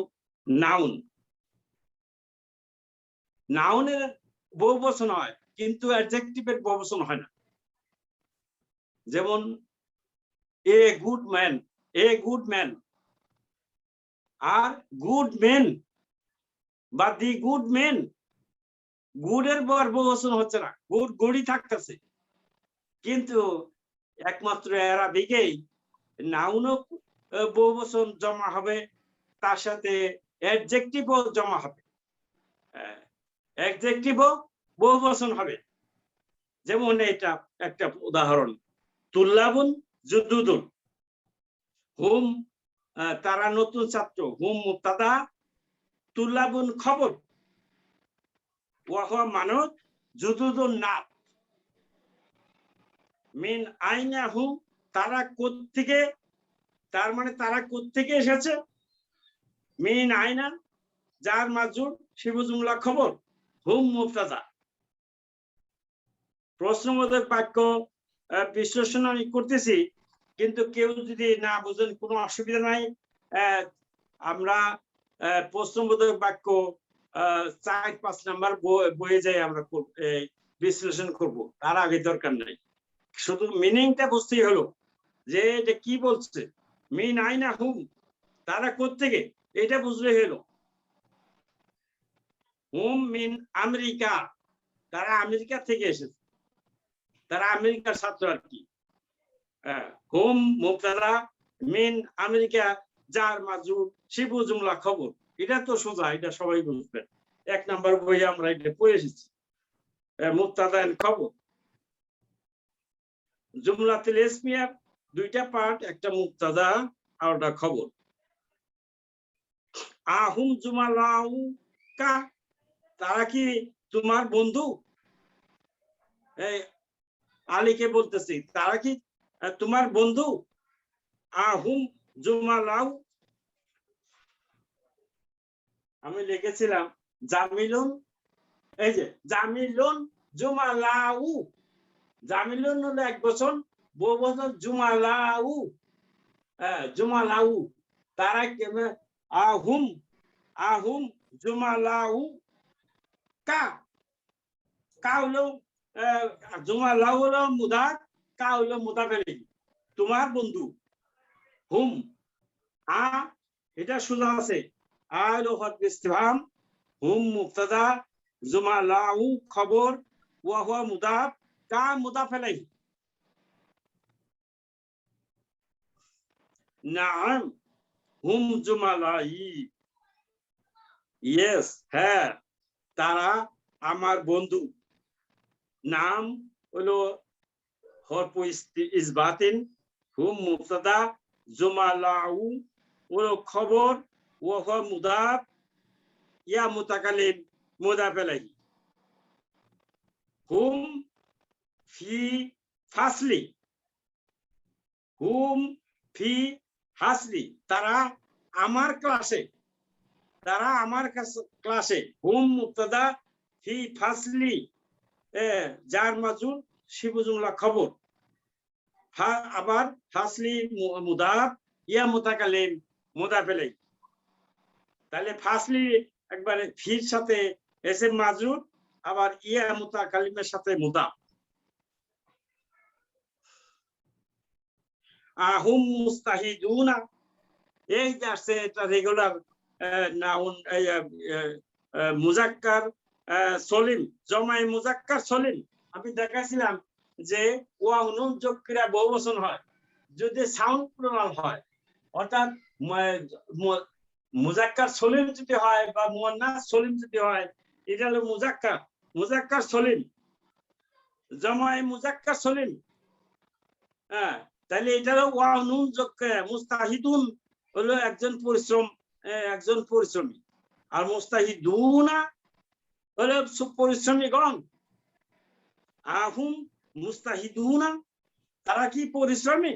নাউন নাউনের বহুবচন হয় কিন্তু অ্যাডজেক্টিভের বহুবচন হয় না যেমন এ গুড ম্যান আর গুড মেন বা দি গুড মেন গুডের বহুবচন হচ্ছে না গুডই থাকতেছে কিন্তু একমাত্র অ্যারাবিকেই নাউনও বহুবচন জমা হবে তার সাথে অ্যাডজেক্টিভও জমা হবে অ্যাডজেক্টিভও বহুবচন হবে যেমন এটা একটা উদাহরণ তুল্লাবুন জুদুদুন হুম তারা নতুন ছাত্র হুম মুবতাদা তুল্লাবুন খবর ওয়াহুয়া মানত জুদুদুন নাত মিন আইনা হুম তারা কোত্থেকে, তার মানে তারা কোত্থেকে এসেছে, মিন আইনা যার মাজুর শিবু জুমলা খবর, হুম মুবতাদা। প্রশ্নবোধক বাক্য বিশ্লেষণ আমি করতেছি, কিন্তু কেউ যদি না বুঝেন কোনো অসুবিধা নাই। আমরা প্রশ্নবোধক বাক্য 4-5 নাম্বার বইয়ে যাই আমরা বিশ্লেষণ করব, তার আগে দরকার নাই। শুধু মিনিংটা বুঝতেই হলো যে এটা কি বলছে, মিন আইনা হুম তারা কোত্থেকে, এটা বুঝলে হলো। হুম মিন আমেরিকা তারা আমেরিকা থেকে এসেছে, তারা আমেরিকার ছাত্র আর কি। হুম মুবতাদা, মিন আমেরিকা যার মাজুর শিবু জুমলা খবর। এটা তো সোজা, এটা সবাই বুঝবেন। 1 নাম্বার বইয়ে আমরা এটা পড়ে এসেছি। মুবতাদা খবর, জুমলাতুল ইসমিয়ার 2টা পার্ট, একটা মুবতাদা আর একটা খবর। আহুম জুমালাউ কা তারা কি তোমার বন্ধু? আলীকে বলতেছি, তারা কি তোমার বন্ধু? আহুম জুমালাউ, আমি লিখেছিলাম জামিলুন, এই যে জামিলুন জুমালাউ, জামিলুন হলো এক বচন, বহু বচন জুমালাউ। জুমালাউ তারা আহুম, আহুম জুমালাউ কা, কা হলো জুমালাউ হলো মুদাফ, কা হলো মুদাফ ইলাইহি, তোমার বন্ধু। হুম আ এটা সোজা আছে, আ হলো হরফ ইসতিফহাম, হুম মুবতাদা, জুমালাউ খবর, ওয়া হুয়া মুদাফ, কা মুদাফ ইলাইহি। নাম হুম জুমালাই, ইয়েস হ্যাঁ তারা আমার বন্ধু। নাম হলো হরফ ইসবাতিন, হুম মুবতাদা, জুমালাউ হলো খবর, ওয়া হুয়া মুদাফ, ইয়া মুতাকাল্লিম মুদাফ ইলাইহি। হুম ফি ফাসলি, হুম ফি হাসলি তারা আমার ক্লাসে, তারা আমার ক্লাসে। হুম মুবতাদা, ফি ফাসলি যার মাজুর শিবু জুমলা খবর, আবার ফাসলি মুদাফ, ইয়া মুতাকাল্লিম মুদাফ ইলাইহি। তাহলে ফাসলি একবারে ফির সাথে এসএম মাজরুর, আবার ইয়া মুতাকাল্লিমের সাথে মুদাফ। আহুম মুস্তাহিদুনা, এই যে আসছে এটা রেগুলার নাউন, মুজাক্কার সলিম, জমায়ে মুজাক্কার সলিম। আমি দেখাইছিলাম যে ওয়া নুন যোগ ক্রিয়া বহুবচন হয় যদি সাউন্ড প্লুরাল হয়, অর্থাৎ মুজাক্কার সলিম যদি হয় বা মুয়ান্নাস সলিম যদি হয়, এটা হলো মুজাক্কার, মুজাক্কার সলিম, জমায়ে মুজাক্কার সলিম। তাহলে এটা হলো ওয়া নুন যোগ ক্রিয়া। মুস্তাহিদুন হলো একজন পরিশ্রম, একজন পরিশ্রমী, আর মুস্তাহিদুনা হলো পরিশ্রমীগণ। আহুম মুস্তাহিদুনা তারা কি পরিশ্রমী?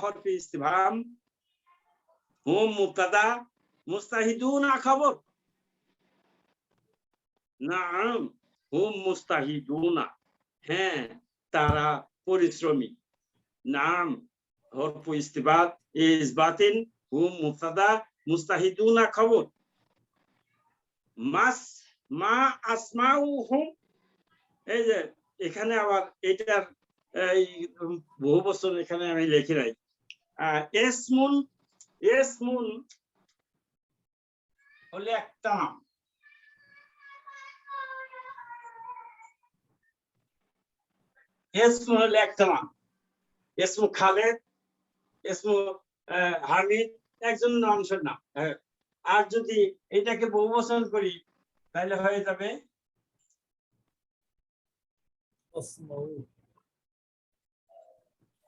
হরফ ইসতিফহাম, হুম মুবতাদা, মুস্তাহিদুনা খবর। নাম হুম মুস্তাহিদুনা, হ্যাঁ তারা পরিশ্রমী। নাম হরফ ইসবাতিন, হুম মুবতাদা, মুস্তাহিদুনা খবর। মাস মা আসমাউ হুম, এই যে এখানে আবার এটার বহু বছর এখানে আমি লিখি নাই। এসমুন, এসমুন হলে একটা নাম, এসমু হলে একটা নাম। এসমু খালেদ, এসমু হামিদ একজন মানুষের নাম। আর যদি এটাকে বহুবচন করি তাহলে হয়ে যাবে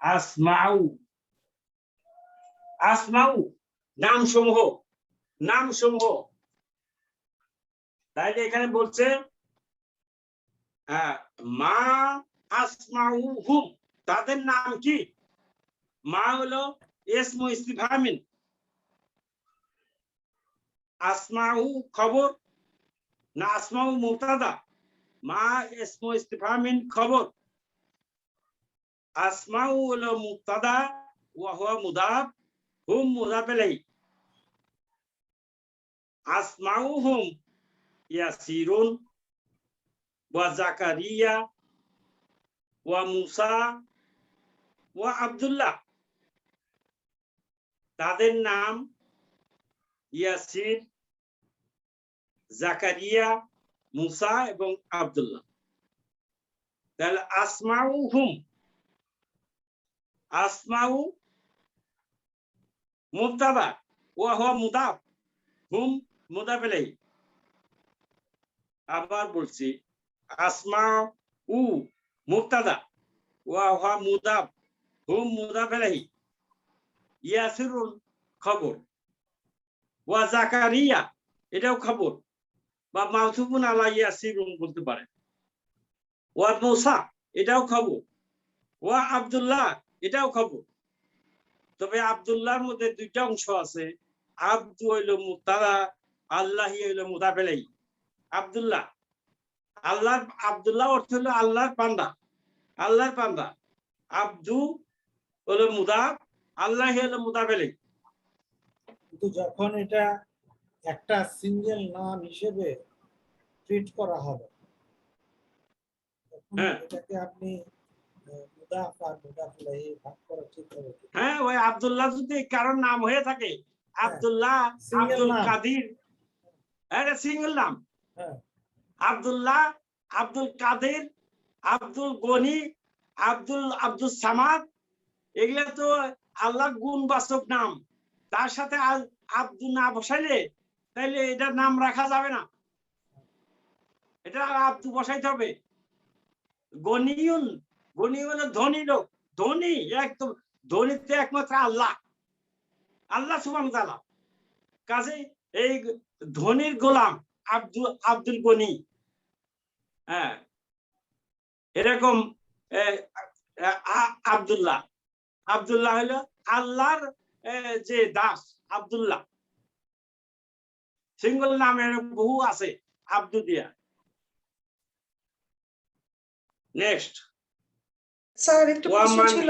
আসমাউ, আসমাউ নাম সমূহ, নাম সমূহ। তাইলে এখানে বলছে মা আসমাউ হুম, তাদের নাম কি? মা হলো ইসমু ইস্তিফহামিন, আসমাউ খবর না আসমাউ মুবতাদা? মা ইসমু ইস্তিফহামিন খবর, আসমাউ হলো মুবতাদা ওয়া হুয়া মুদাফ, হুম মুদাফ ইলাইহি। আসমাউহুম ইয়াসিরুন ওয়া জাকারিয়া ওয়া মুসা ওয়া আব্দুল্লাহ, তাদের নাম ইয়াসির, জাকারিয়া, মুসা এবং আব্দুল্লাহ। তাহলে আসমাউহুম, আসমাউ মুবতাদা ওয়া হুয়া মুদাফ, হুম মুদাফ ইলাইহি। আবার বলছি আসমাউ মুবতাদা ওয়া হুয়া মুদাফ, হুম মুদাফ ইলাইহি, ইয়াসিরুন খবর, ওয়া জাকারিয়া এটাও খবর বা মাউসুফুন আলা ইয়াসিরুন বলতে পারে, ওয়া মুসা এটাও খবর, ওয়া আব্দুল্লাহ এটাও খবর। তবে আব্দুল্লাহর মধ্যে দুইটা অংশ আছে, আব্দু হইলো মুবতাদা, আল্লাহি হইলো মুদাফ ইলাইহি। আব্দুল্লাহ, আল্লাহ, আব্দুল্লাহ অর্থ হলো আল্লাহর বান্দা, আল্লাহর বান্দা। আব্দু হলো মুদাফ, আল্লাহি হলো মুদাফ ইলাইহি। কিন্তু যখন এটা একটা সিঙ্গেল নাম হিসেবে ট্রিট করা হবে, তখন হ্যাঁ। এটাকে আপনি মুদাফ আর মুদাফ ইলাইহি ভাগ করা ঠিক হবে কি? হ্যাঁ, ওই আব্দুল্লাহ যদি কারোর নাম হয়ে থাকে, আব্দুল্লাহ, Single আব্দুল নাম। কাদির, এটা সিঙ্গেল নাম। হ্যাঁ, আব্দুল্লাহ, আব্দুল কাদের, আব্দুল গনি, আব্দুল সামাদ, এগুলা তো আল্লাহ গুণবাচক নাম। তার সাথে আব্দুল না বসাইলে তাইলে এটার নাম রাখা যাবে না, এটা আব্দু বসাইতে হবে। গনিউন, গনি হলো ধনী লোক, ধনী একদম, ধনীতে একমাত্র আল্লাহ, আল্লাহ সুবহানাহু ওয়া তাআলা। কাজে এই ধনীর গোলাম আব্দুল গনি। হ্যাঁ, এরকম আব্দুল্লাহ, আব্দুল্লাহ হলো আল্লাহর যে দাস, আব্দুল্লাহ। সিঙ্গল নামের বহু আছে আব্দু দিয়া। নেক্সট, স্যার একটা প্রশ্ন ওয়ামান, ছিল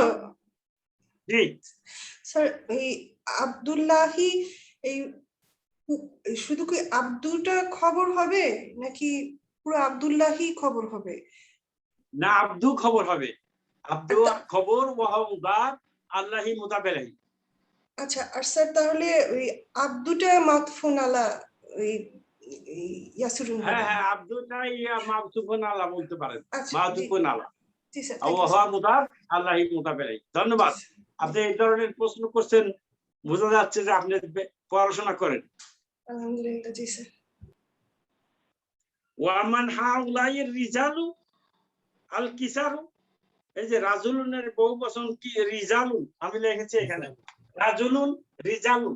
জি, স্যার, এই আব্দুল্লাহি, এই শুধু কি আব্দুটা খবর হবে নাকি পুরো আব্দুল্লাহি খবর হবে? না আব্দু খবর হবে, আব্দু আচ্ছা। খবর ওয়া মুদাফ, আল্লাহি মুদাফ ইলাইহি। আচ্ছা, আর স্যার তাহলে ওই আব্দুটা মাতফুন আলা ওই ইয়াসিরুন হবে? হ্যাঁ হ্যাঁ, আব্দুটা ইয়া মাউসুফুন আলা বলতে পারেন, আচ্ছা, জি মাউসুফুন আলা জি স্যার, ওয়া মুদাফ, আল্লাহি মুদাফ ইলাইহি। ধন্যবাদ। আপনি এই ধরনের প্রশ্ন করছেন, বোঝা যাচ্ছে যে আপনি পড়াশোনা করেন। আলহামদুলিল্লাহ, জি স্যার। ওয়ামান হাউলাইর রিজালু আল কিসারু, এই যে রাজুলুনের বহু বচন কি রিজালুন, আমি লিখেছি এখানে রাজুলুন রিজালুন,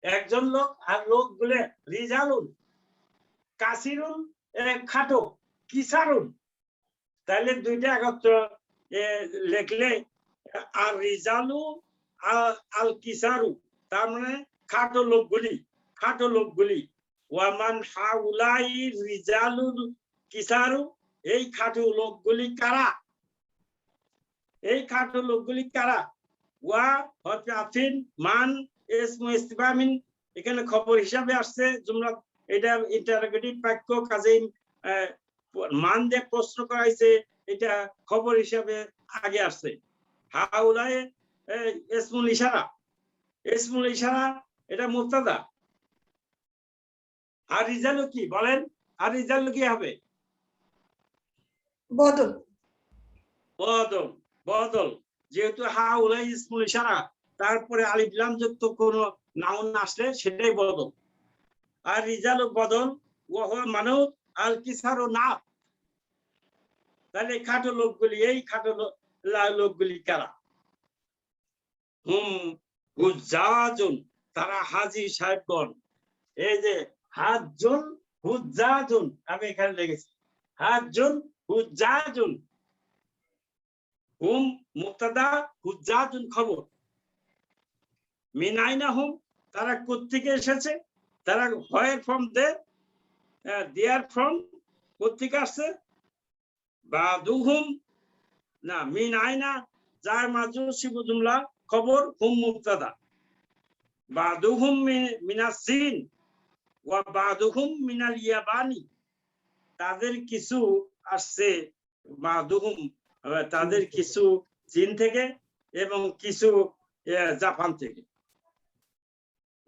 একজন লোক আর লোক বলে রিজালুন, কাসিরুন খাটো, কিসারুন, তাহলে দুইটা একত্র লিখলে আর রিজালু আল কিসারু, তার মানে খাটো লোকগুলি, খাটো লোকগুলি। ওয়ামান হাউলাই রিজালুল কিসারু, এই খাটো লোকগুলি কারা? এই খাটো লোকগুলি কারা? ওয়া হচ্ছে আফিন, মান ইসমু ইস্তিফহামিন, এখানে খবর হিসাবে আসছে জুমলা, এটা ইন্টারোগেটিভ বাক্য, কাজেই মান দিয়ে প্রশ্ন করা হয়েছে, এটা খবর হিসাবে আগে আসছে। হাউলাই ইসমুল ইশারা, ইসমুল ইশারা এটা মুবতাদা। আর রিজালু কি বলেন? আর রিজালু কি হবে? বদল। বদল, বদল। যেহেতু হাউলাই ইসমুল ইশারা, তারপরে আলিফ লাম যুক্ত কোনো নাউন আসলে সেটাই বদল। আর রিজালু বদল, ওয়া হুয়া মানুত, আল কিসারু না। তাহলে খাটো লোকগুলি, এই খাটো লোকগুলি কারা? হুম হুজ্জাজুন, তারা হাজী সাহেবগণ। এই যে হাজ্জুন হুজ্জাজুন, আমি এখানে লিখেছি হাজ্জুন হুজ্জাজুন। হুম মুবতাদা, হুজ্জাজুন খবর। মিন আইনা হুম, তারা কোত্থেকে এসেছে, তারা হোয়ার ফ্রম দেয়ার ফ্রম, কোত্থেকে আসছে। বাদুহুম না, মিন আইনা যার মাজরুর শিবু জুমলা খবর, হুম মুবতাদা। বাদুহুম মিনাস সিন ওয়া বাদুহুম মিনাল ইয়াবানি, তাদের কিছু আসছে, বাদুহুম তাদের কিছু চীন থেকে এবং কিছু জাপান থেকে।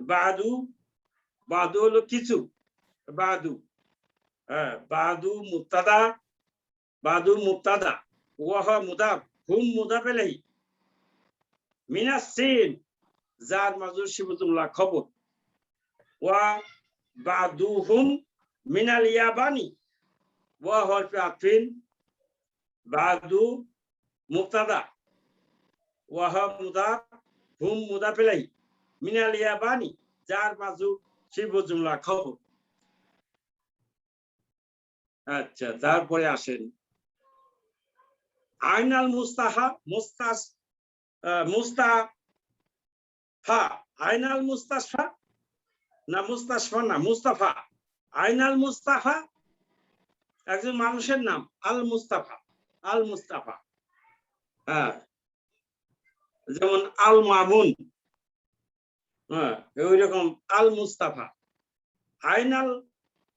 বাদু, বাদু হলো কিছু, বাদু, বাদু মুবতাদা, বাদু মুবতাদা, ওয়াহা মুদাফ, হুম মুদাফ ইলাইহি, মিনাস সিন যার মাজরুর শিবু জুমলা খবর, ওয়া বাদুহুম মিনাল ইয়াবানি ওয়া হরফে আতফিন, বাদু মুবতাদা ওয়াহা মুদাফ, হুম মুদাফ ইলাইহি, মিনাল ইয়াবানি যার মাজরুর শিবু জুমলা খবর। আচ্ছা, তারপরে আসেন আইনাল মুস্তাহা মুস্তাফা, আইনাল মুস্তাফা না মুস্তাশফা না মুস্তাফা, আইনাল মুস্তাফা একজন মানুষের নাম, আল মুস্তাফা, আল মুস্তাফা। হ্যাঁ, যেমন আল মামুন, হ্যাঁ ওই রকম আল মুস্তাফা। আইনাল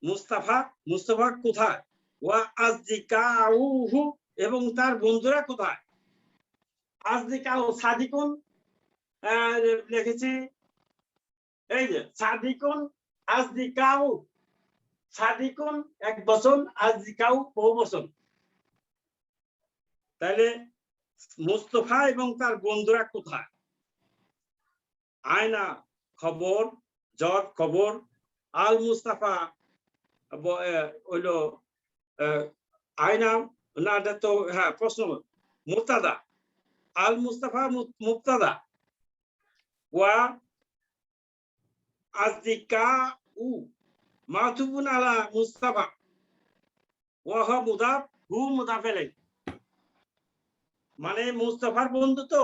মুস্তাফা, মুস্তাফা কোথায়, ওয়া আজদিকাউহু এবং তার বন্ধুরা কোথায়। আজদিকাউ সাদিকুন লিখেছি, এই যে সাদিকুন আজদিকাউ, সাদিকুন এক বচন, আজদিকাউ বহু বচন। তাহলে মুস্তাফা এবং তার বন্ধুরা কোথায়। আয়না খবর, জট খবর, আল মুস্তাফা হইলো আয়না না, এটা তো হ্যাঁ প্রশ্ন, মুবতাদা, আল মুস্তাফা মুবতাদা, ওয়া আজদিকাউ মাতুবুন আলা মুস্তাফা ওয়া হা মুদাফ, হু মুদাফ ইলাইহি। মানে মুস্তাফার বন্ধু তো,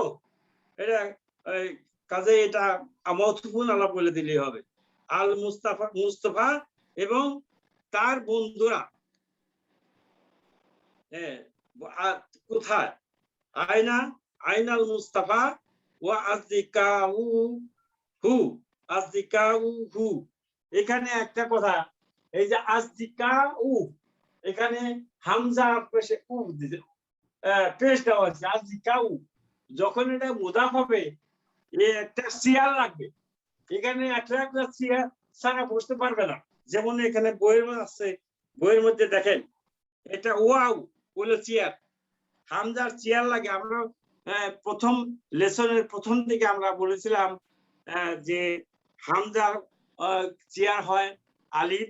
এটা কাজে এটা মাতুবুন আলা বলে দিলেই হবে। আল মুস্তাফা, মুস্তাফা এবং তার বন্ধুরা কোথায়। আয়না, আইনাল মুস্তাফা ওয়া আজদিকাউ হু, আজদিকাউ হু। এখানে একটা কথা, এই যে আজদিকাউ, এখানে হামজা পেশে উ পেশ দেওয়া আছে। আজদিকাউ যখন এটা মুদাফ হবে, একটা সিয়াল লাগবে, এখানে একটা সিয়াল ছাড়া বুঝতে পারবে না। যেমন এখানে বইয়ের মধ্যে আছে, বইয়ের মধ্যে দেখেন এটা ওয়াও বলে চেয়ার, হামজার চেয়ার লাগে। আমরা প্রথম লেসনের প্রথম দিকে আমরা বলেছিলাম যে হামজার চেয়ার হয় আলিফ,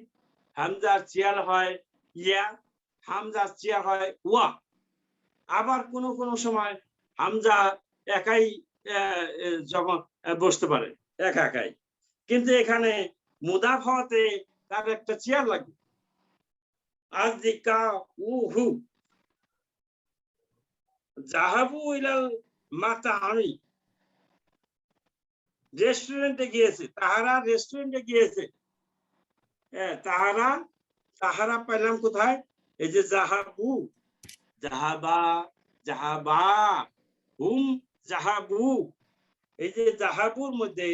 হামজার চেয়ার হয় ইয়া, হামজার চেয়ার হয় ওয়া। আবার কোন কোন সময় হামজা একাই যখন বসতে পারে, একা একাই। কিন্তু এখানে মুদাফ হওয়াতে তার একটা চেয়ার লাগবে। আজদিকাউহু যাহাবু ইলাল মাতাআমি, রেস্টুরেন্টে গিয়েছে, তাহারা রেস্টুরেন্টে গিয়েছে। তাহারা, তাহারা পেলাম কোথায়, এই যে যাহাবু, যাহাবা, যাহাবা, হুম যাহাবু। এই যে যাহাবুর মধ্যে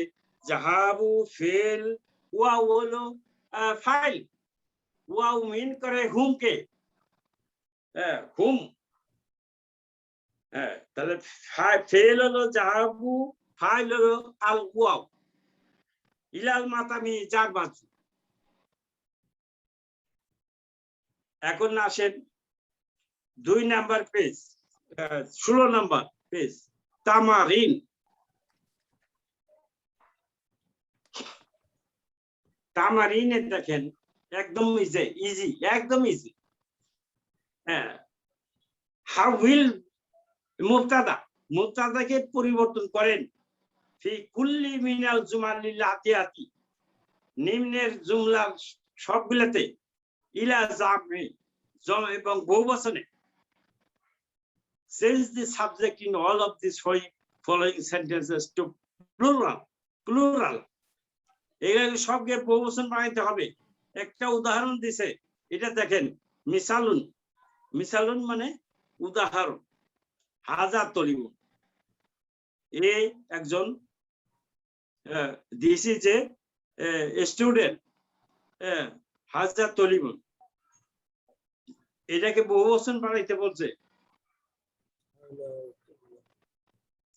যাহাবু ফেল, ওয়াও হলো ফাইল, ওয়াও মিন করে হুমকে, হুম। তাহলে ফেল হলো যাহাবু, ফাইল হলো আল ওয়াও, ইলাল মাতামি যার বাজু। এখন আসেন 2 নাম্বার পেজ, 16 নাম্বার পেজ, তামারিন। তামারিনে দেখেন একদম ইজি, একদম ইজি। হাউ উইল মুবতাদা, মুবতাদাকে পরিবর্তন করেন ফি কুল্লি মিনাল জুমালিল আতিয়াতি, নিম্নের জুমলার সবগুলোতে ইলা জামে জম এবং বহু বচনে change the subject in all of these following sentences to plural এগুলো সবকে বহু বচন বানাইতে হবে একটা উদাহরণ দিছে এটা দেখেন মিসালুন মানে উদাহরণ হাজা তলিবুন এই একজন দিস ইজ এ স্টুডেন্ট হাজা তলিবুন এটাকে বহু বচন বানাইতে বলছে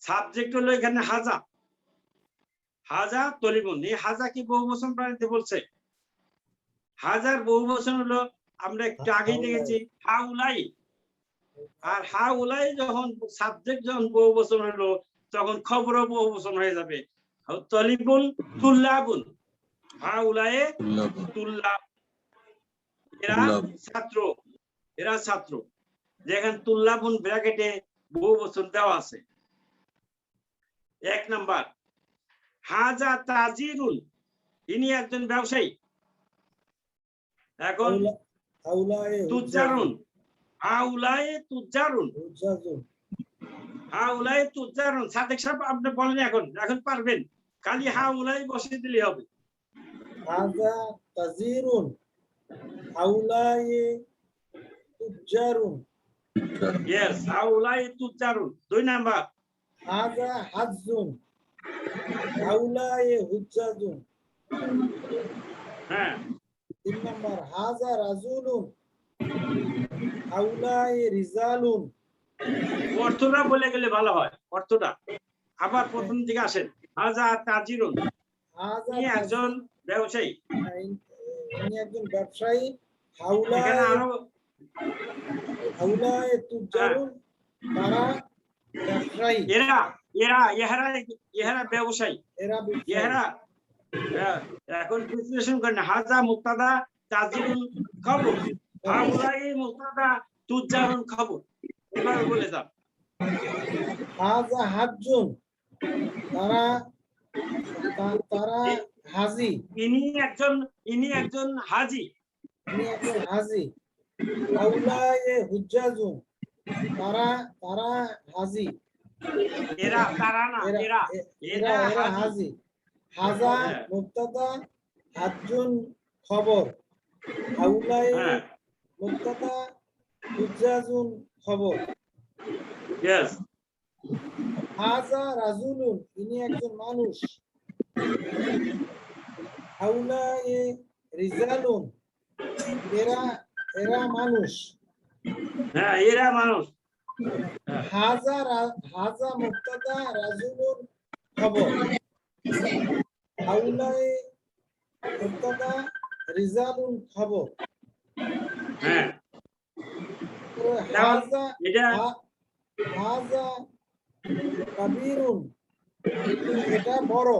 সাবজেক্ট হলো এখানে হাজা তলিবুন এই হাজা কি বহু বচন বানাইতে বলছে হাজার বহু বচন হলো আমরা একটু আগেই দেখেছি হাউলাই আর হাউলাই যখন সাবজেক্ট যখন বহু বচন হলো তখন খবরও বহু বচন হয়ে যাবে তলিবুন তুল্লাবুন হাউলায়ে তুল্লাব এরা ছাত্র যেখানে তুল্লাবুন ব্র্যাকেটে বহু বচন দেওয়া আছে এক নাম্বার হাজা তাজিরুন ইনি একজন ব্যবসায়ী এখন তুজ্জারুন হাউলায়ে তুজ্জারুন সাদেক সাহেব আপনি বলেন এখন পারবেন খালি হাউলাই বসিয়ে দিলে হবে হাজা তাজিরুন হাউলায়ে তুজ্জারুন ইয়েস হাউলাই তুজ্জারুন দুই নাম্বার হাজা হাজ্জুন হাউলায়ে হুজ্জাজুন হ্যাঁ তিন নম্বর হাজা রাজুলুন হাউলায়ে রিজালুন অর্থটা বলে গেলে ভালো হয় অর্থটা আবার প্রথম দিকে আসেন হাজা তাজিরুন হাজা ইনি একজন ব্যবসায়ী ইনি একজন ব্যবসায়ী এখানে আরো হাউলায়ে তুজ্জারুন তারা ব্যবসায়ী এরা ব্যবসায়ী এরা এরা এখন বিশ্লেষণ করেন হাজা মুক্তাদা তাজিরুন খবর হাউলাই মুক্তাদা তুজ্জারুন খবর এবার বলে দাও হাজা হাজ্জুন তারা হাজি ইনি একজন হাজি হাজি হাউলায়ে হুজ্জাজুন তারা হাজি তারা না এরা হাজি হাজা মুক্তাদা হাজ্জুন খবর হাউলায়ে মুক্তাদা হুজ্জাজুন খবর ইয়েস হাজা রাজুলুন ইনি একজন মানুষ হাউলায়ে রিজালুন এরা মানুষ হ্যাঁ এরা মানুষ হাজা মুক্তাদা রাজুলুন খবর হাউলায়ে মুক্তাদা রিজালুন খবর হ্যাঁ হাজা কাবীরুন এটা বড়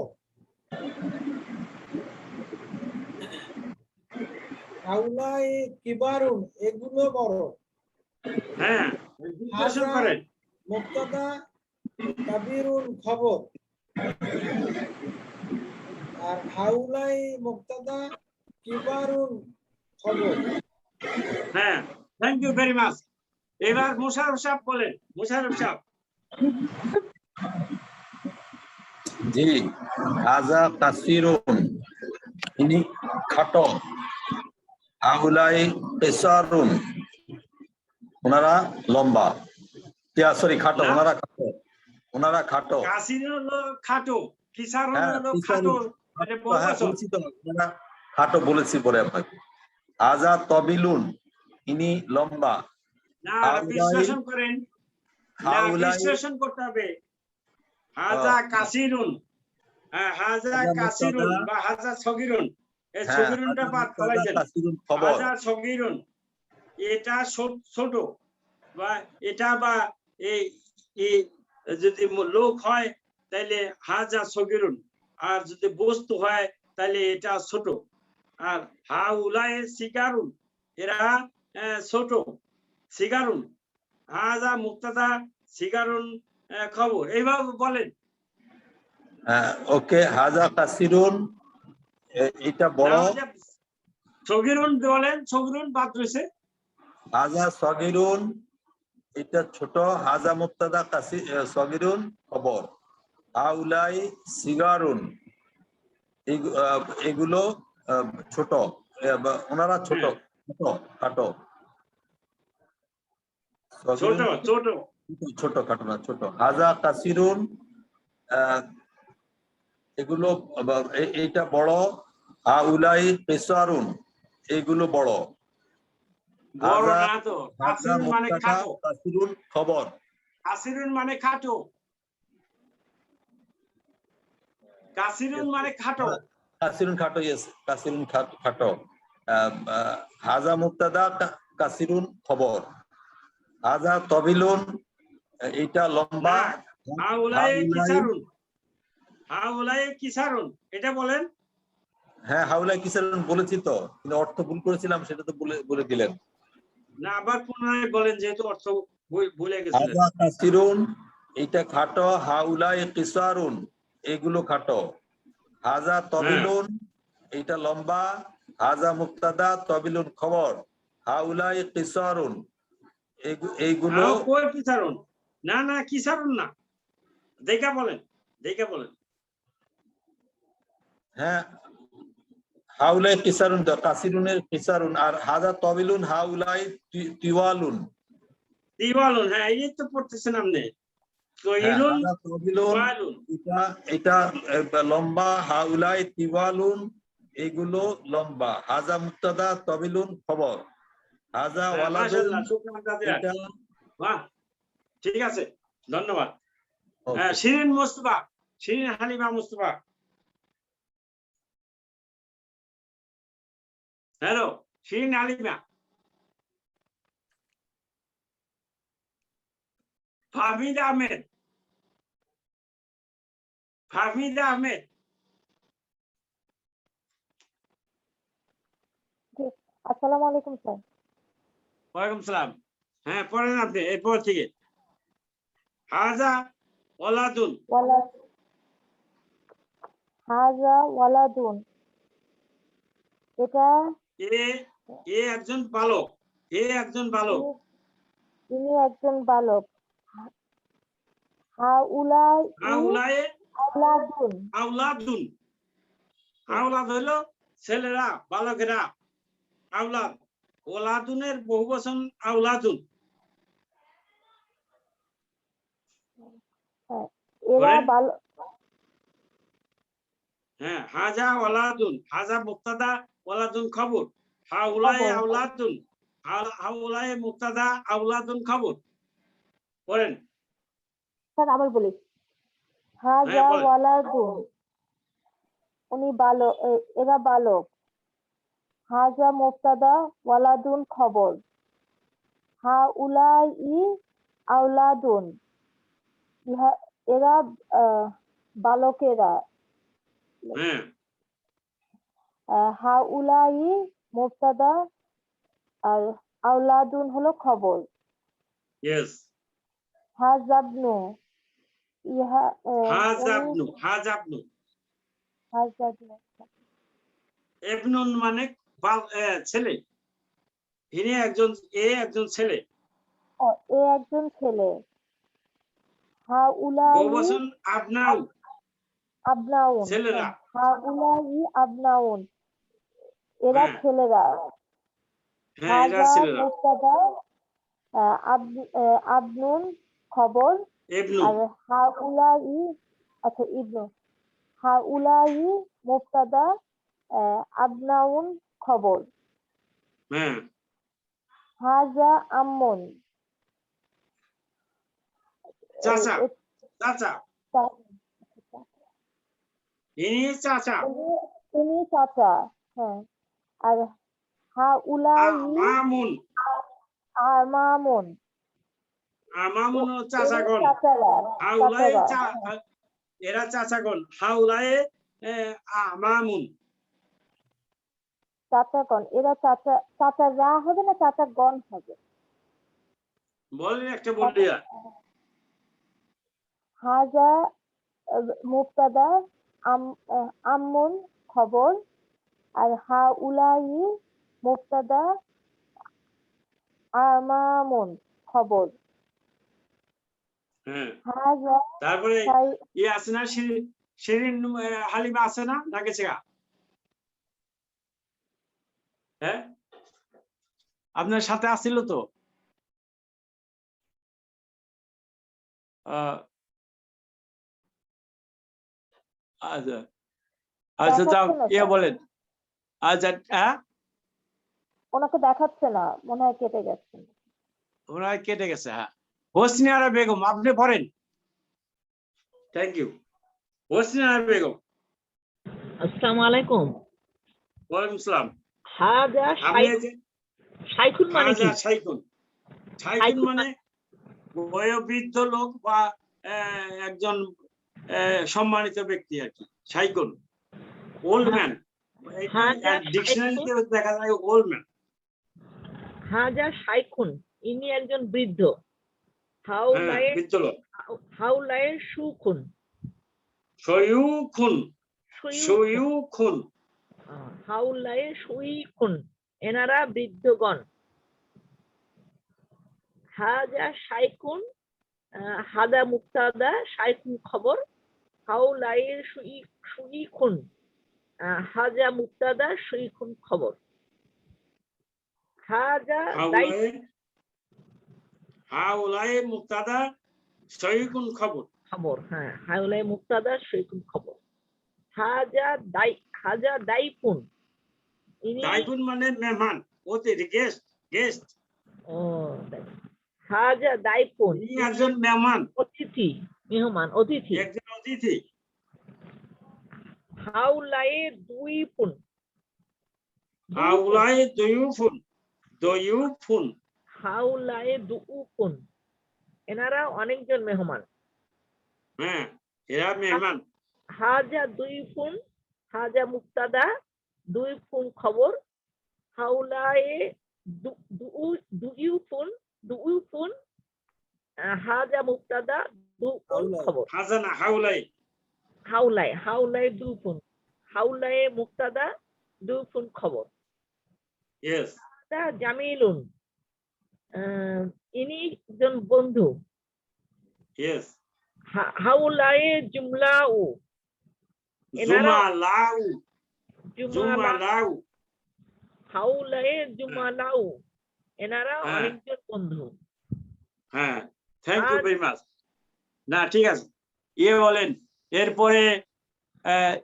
হাউলায়ে কিবারুন এগুলো বড় হ্যাঁ বিশ্লেষণ করেন মুক্তাদা কাবীরুন খবর আর হাউলায়ে মুক্তাদা কিবারুন খবর হ্যাঁ থ্যাংক ইউ ভেরি মাচ এবার মুশাররফ সাহেব বলেন মুশাররফ সাহেব জি হাজা কাসিরুন ইনি খাটো হাউলাই পেসারুন ওনারা লম্বা সরি খাটো ওনারা খাটো কাসির হলো খাটো কিসার হলো খাটো মানে খাটো বলেছি পরে আপনাকে হাজা তবিলুন ইনি লম্বা না বিশ্লেষণ করেন বিশ্লেষণ করতে হবে হাজা কাসিরুন হাজা কাসিরুন বা হাজা সগিরুন এই সগিরুনটা বাদ ফলাইছেন হাজা সগিরুন এটা ছোট বা এটা বা এই যদি লোক হয় তাহলে হাজা সগিরুন আর যদি বস্তু হয় তাহলে এটা ছোট আর হাউলায়ে সিগারুন এরা ছোট সিগারুন হাজা মুক্তাদা সিগারুন খবর এইভাবে বলেন ওকে হাজা কাসিরুন এটা বড় সগিরুন বলেন, সগিরুন বাদ রয়েছে। হাজা সগিরুন এটা ছোট, হাজা মুবতাদা সগিরুন খবর, হাউলাই সিগারুন এগুলো ছোট, ওনারা ছোট ছোট খাটো। ছোট ছোট ছোট খাটো না, ছোট। হাজা কাসিরুন এগুলো এইটা বড়, হাউলাই পেসারুন এগুলো বড়। বড় হাজা না তো, হাজা কাসিরুন মানে মুবতাদা খাটো, কাসিরুন খবর। কাসিরুন মানে খাটো, কাসিরুন মানে খাটো। কাসিরুন খাটো, ইয়েস কাসিরুন খাটো। হাজা মুবতাদা কাসিরুন খবর। হাজা তবিলুন এটা লম্বা। হাউলাই কিসারুন, হাউলাই কিসারুন এটা বলেন। হ্যাঁ হাউলাই কিসারুন বলেছি তো, কিন্তু অর্থ ভুল করেছিলাম সেটা তো বলে দিলেন। না আবার পুনরায় বলেন, যেহেতু অর্থ ভুলে গেছিলেন। হাজা কাসিরুন এটা খাটো, হাউলাই কিসারুন এগুলো খাটো। হাজা তবিলুন এটা লম্বা, হাজা মুবতাদা তবিলুন খবর, হাউলাই কিসারুন এইগুলো। কই কিসারুন? না না কিসারুন না, দেখা বলেন, দেখা বলেন। হ্যাঁ হাউলাই কিসারুন তো, কাসিরুনের কিসারুন, আর হাজা তবিলুন হাউলাই তিওয়ালুন। তিওয়ালুন, হ্যাঁ এই তো পড়তেছেন আপনি। তইলুন হাজা তবিলুন তিওয়ালুন, এটা লম্বা, হাউলাই তিওয়ালুন এগুলো লম্বা। হাজা মুবতাদা তবিলুন খবর, হাজা ওয়ালাদুন মাশাআল্লাহ, শুকরান জাযিলান। এটা। বাহ, ঠিক আছে, ধন্যবাদ। Okay. শিরিন মুস্তাফা, শিরিন হালিমা মুস্তাফা। হ্যালো শিরিন হালিমা। ফাহমিদ আহমেদ, ফাহমিদ আহমেদ। জি, আসসালামু আলাইকুম স্যার। ওয়ালাইকুম সালাম। হ্যাঁ পড়েন আপনি এরপর থেকে। হাজা ওয়ালাদুন, হাজা ওয়ালাদুন এটা এ একজন বালক, এ একজন বালক। তিনি একজন বালক। হাউলাই হাউলায়ে আওলাদুন, আওলাদুন, আওলাদ হলো ছেলেরা, বালকেরা, আওলাদ। ওলাদুনের বহুবচন আওলাদুন। এরা বলেন। বালক। হ্যাঁ হাজা ওয়ালাদুন, হাজা মুবতাদা, ওয়ালাদুন খবর, হাউলায়ে খবর। আওলাদুন, হাউলায়ে মুবতাদা, আওলাদুন খবর। পড়েন। স্যার আবার বলি, হাজা হ্যাঁ, বলেন। ওয়ালাদুন উনি বালক, এরা বালক। হাজা মুবতাদা, ওয়ালাদুন খবর, হাউলাই আওলাদুন এরা বালকেরা। হ্যাঁ হাউলাই মুবতাদা আর আওলাদুন হলো খবর। ইয়েস। হাজাবনু ইহা হাজাবনু, হাজাবনু। হাজাবনু এবনুন মানে ছেলে। ইনি একজন, একজন ছেলে। এ একজন ছেলে। হাউলাই বহুবচন আবনাউ, আবনাউন, ছেলেরা। হাউলাই আবনাউন এরা হ্যাঁ। ছেলেরা। হ্যাঁ এরা হাজা ছেলেরা। মুবতাদা, আবনুন খবর, এবনু। আর হাউলাই আচ্ছা ইবনু, হাউলাই মুবতাদা, আবনাউন খবর। হ্যাঁ হাজা আম্মুন চাচা, চাচা, ইনি চাচা। তিনি চাচা। হ্যাঁ, আর হাউলাই মামুন, আমামুন মামুন ও চাচাগণ। চাচারা। হাউলায়ে চাচারা এরা চাচাগণ। হাউলায়ে মামুন। চাচাগণ এরা চাচারা হবে না চাচাগণ হবে? বলেন একটা বলিয়া। হাজা মুবতাদা, আম্মুন খবর, আর হাউলাই মুবতাদা আমামুন খবর। হ্যাঁ, হাযা তারপরে শাই- ইয়ে আছে না, শিরিন হালিমা আছে না, না গেছে গা? হ্যাঁ, আপনার সাথে আসছিল তো? আচ্ছা আচ্ছা, তা দেখাচ্ছে না ইয়ে স্যার। বলেন। আচ্ছা, হ্যাঁ, ওনাকে দেখাচ্ছে না, মনে হয় কেটে গেছে। ওনার কেটে গেছে। হ্যাঁ, হোসনি আরা বেগম, আপনি পড়েন। Thank you. হোসনি আরা বেগম। আসসালামু আলাইকুম। ওয়ালাইকুম সালাম। হাজা আপনি এই যে শাইখুন মানে কি? হাজা শাইখুন, শাইখুন মানে বয়োবৃদ্ধ লোক বা একজন সম্মানিত ব্যক্তি আর কি। শাইখুন ওল্ড ম্যান, হাজা ডিকশনারিতে দেখা যায় ওল্ড ম্যান। হাজা শাইখুন, ইনি একজন বৃদ্ধ। হ্যাঁ, হাউলায়ে বৃদ্ধ লোক। হাউলায়ে সুখুন, সয়ুখুন, সয়ুখুন। হাউলায়ে সুইখুন, এনারা বৃদ্ধগণ। হাজা শাইখুন, হাদা মুক্তাদা, শাইখুন খবর। হাউলায়ে সুইখুন, হাজা মুক্তাদা, সুইখুন খবর। হাজা দাই হাউলায়ে মুক্তাদা, সয়ুখুন খবর। খবর, হ্যাঁ, হাউলায়ে মুক্তাদা, সুইখুন খবর। হাজা দাইফুন, ইনি দাইফুন মানে মেহমান, অতিথি, গেস্ট, গেস্ট। ও হাজা দাইফুন, ইনি একজন মেহমান, অতিথি, মেহমান, অতিথি। একজন অতিথি। হাউলায়ে দুইফুন, হাউলায়ে দয়ুফুন, দয়ুফুন। হাউলায়ে দুউফুন, এনারা অনেকজন মেহমান। হ্যাঁ, এরা মেহমান। হাজা দুইফুন, হাজা মুক্তাদা, দুইফুন খবর। হাউলায়ে দুইফুন, দুইফুন, হাজা মুক্তাদা, দুফুন খবর। হাজানা হাউলাই। হাউলায়, হাউলায় দুফুন, হাউলায়ে মুক্তাদা, দুফুন খবর। ইয়েস। জামিলুন, ইনি একজন বন্ধু। ইয়েস। হাউলায়ে জুমলাউ, এনারা জুমালাউ, জুমালাউ। হাউলায়ে জুমালাউ, এনারা হ্যাঁ। অনেকজন বন্ধু। হ্যাঁ, থ্যাংক ইউ ভেরি মাচ। না, ঠিক আছে, ইয়ে বলেন। এরপরে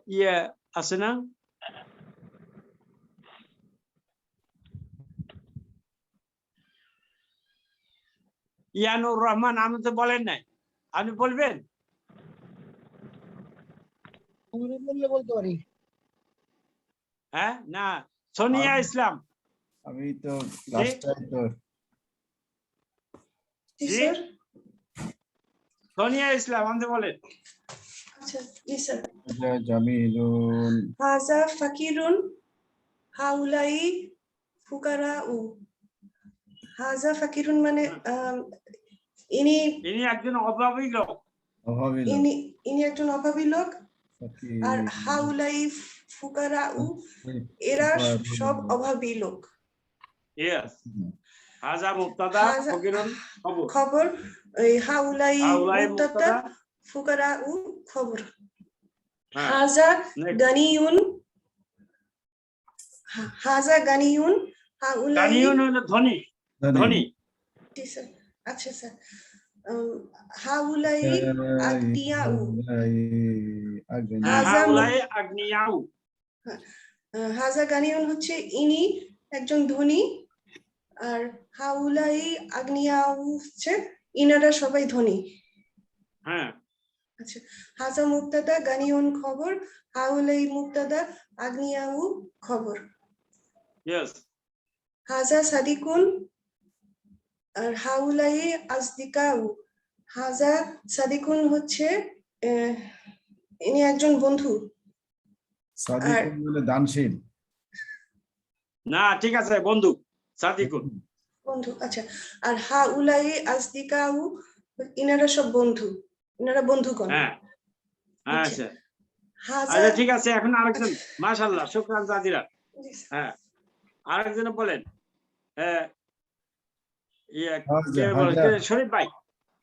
ইয়ে আছে না, ইয়ানুর রহমান, আমি তো বলেন নাই, আপনি বলবেন? বললে বলতে পারি। হ্যাঁ, না, সোনিয়া ইসলাম। আমি তো লাস্ট টাইম তো জি জি? স্যার। সোনিয়া ইসলাম, আপনি বলেন। আচ্ছা, জি স্যার। জামিলুন হাজা ফাকিরুন, হাউলাই ফুকারাউ। হাজা ফাকিরুন মানে ইনি ইনি একজন অভাবী লোক। অভাবী লোক। ইনি একজন অভাবী লোক। ফাকির। আর হাউলাই ফুকারাউ, এরা সব অভাবী লোক। ইয়েস। হাজা মুক্তাদা, হাজা- ফকিরুন খবর। খবর, ওই হাউলাই হাউলাই মুক্তাদা, মুক্তাদা। ফুকারাউ খবর। হ্যাঁ, হাজা next. গানিউন, হাজা গানিউন, হাউলাই। গানিউন হলো ধনী, ধনী। জি স্যার। আচ্ছা স্যার। হাউলাই আগনিয়াউ। হ্যাঁ, হাজা হাউলাই আগনিয়াউ। হাজা গানিউন হচ্ছে ইনি একজন ধনী, আর হাউলাই আগনিয়াউ হচ্ছে ইনারা সবাই ধনী। হ্যাঁ, আচ্ছা, হাজা মুক্তাদা, গানিউন খবর, হাউলাই মুক্তাদা, আগনিয়াউ খবর। ইয়েস। হাজা সাদিকুন, আর হাউলাই আসদিকাউ। হাজা সাদিকুন হচ্ছে ইনি একজন বন্ধু। সাদিকুন মানে দানশীল। না, ঠিক আছে, বন্ধু, সাদিকুন। বন্ধু, আচ্ছা। আর হাউলাই আসদিকাউ, ইনারা সব বন্ধু, ইনারা বন্ধুগণ। হ্যাঁ, আচ্ছা। আচ্ছা হাজা, আচ্ছা, ঠিক আছে। এখন আরেকজন, মাশাআল্লাহ, শুকরান জাজিরা। জি স্যার। হ্যাঁ, আরেকজন বলেন হাজা, কে বলেন? হাজা। শরীফ ভাই।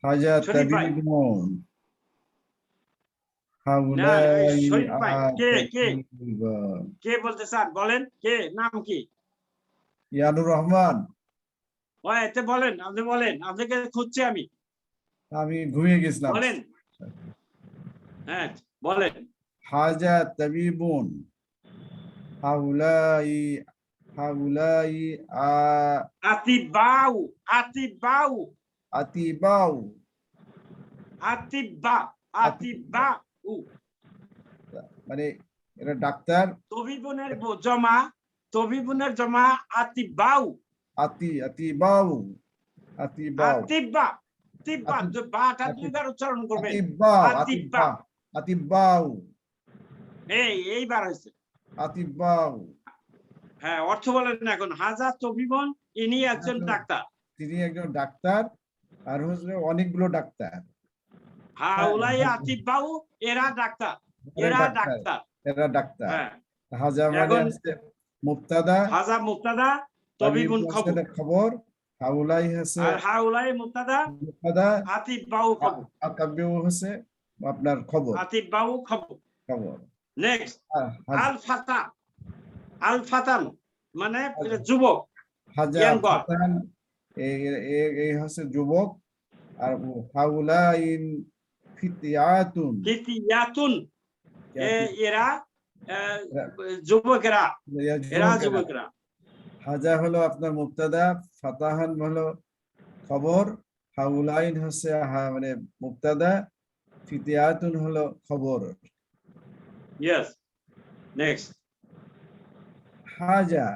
হাজা শরীফ ভাই। তাবিবুন না, হাউলাই শরীফ ভাই কে আতাবিবুন। কে বলতে চান? বলেন কে, নাম কি? ইয়ানুর রহমান। ও এতে বলেন, আপনি বলেন, আপনাকে খুঁজছি আমি। আমি ঘুমিয়ে গেছিলাম। বলেন, হ্যাঁ বলেন। হাজা তাবিবুন হাউলাই হাউলাই আতিবাউ, আতিবাউ, আতিবাউ আতিবা, আতিবাউ। মানে এরা ডাক্তার। তবিবুনের জমা, তবিবুনের জমা আতিবাউ, আতিবাউ আতিবাউ আতিবা, তিব্বা, বাটা দুইবার উচ্চারণ করবেন। আতিবাউ আতিবা, আতিবাউ এইবার হয়েছে। আতিবাউ। হ্যাঁ, অর্থ বলেন না এখন। হাজা তবিবন, ইনি একজন ডাক্তার। তিনি একজন ডাক্তার আর হচ্ছে অনেকগুলো ডাক্তার। হাউলাই আতিবাউ, এরা ডাক্তার, এরা ডাক্তার, এরা ডাক্তার। হ্যাঁ। হাজা মানে এখন হচ্ছে মুবতাদা, হাজা মুবতাদা, তবিবুন খবর। খবর, হাউলাই হচ্ছে আর হাউলাই মুবতাদা, মুবতাদা, আতিবাউ খবর, আতাবিউ হচ্ছে আপনার খবর। আতিবাউ খবর। খবর। নেক্সট, হাজা আল ফাতা, আল ফাতান মানে যুবক, হাজা young boy। ফাতান এই হচ্ছে যুবক। আর হাউলাইন ফিতিয়াতুন ফিতিয়াতুন, এরা যুবকেরা, এরা যুবকেরা। হাজা হলো আপনার মুবতাদা, ফাতাহান হলো খবর, হাউলাইন হচ্ছে মানে মুবতাদা, ফিতিয়াতুন হলো খবর। Yes, next. হাজা,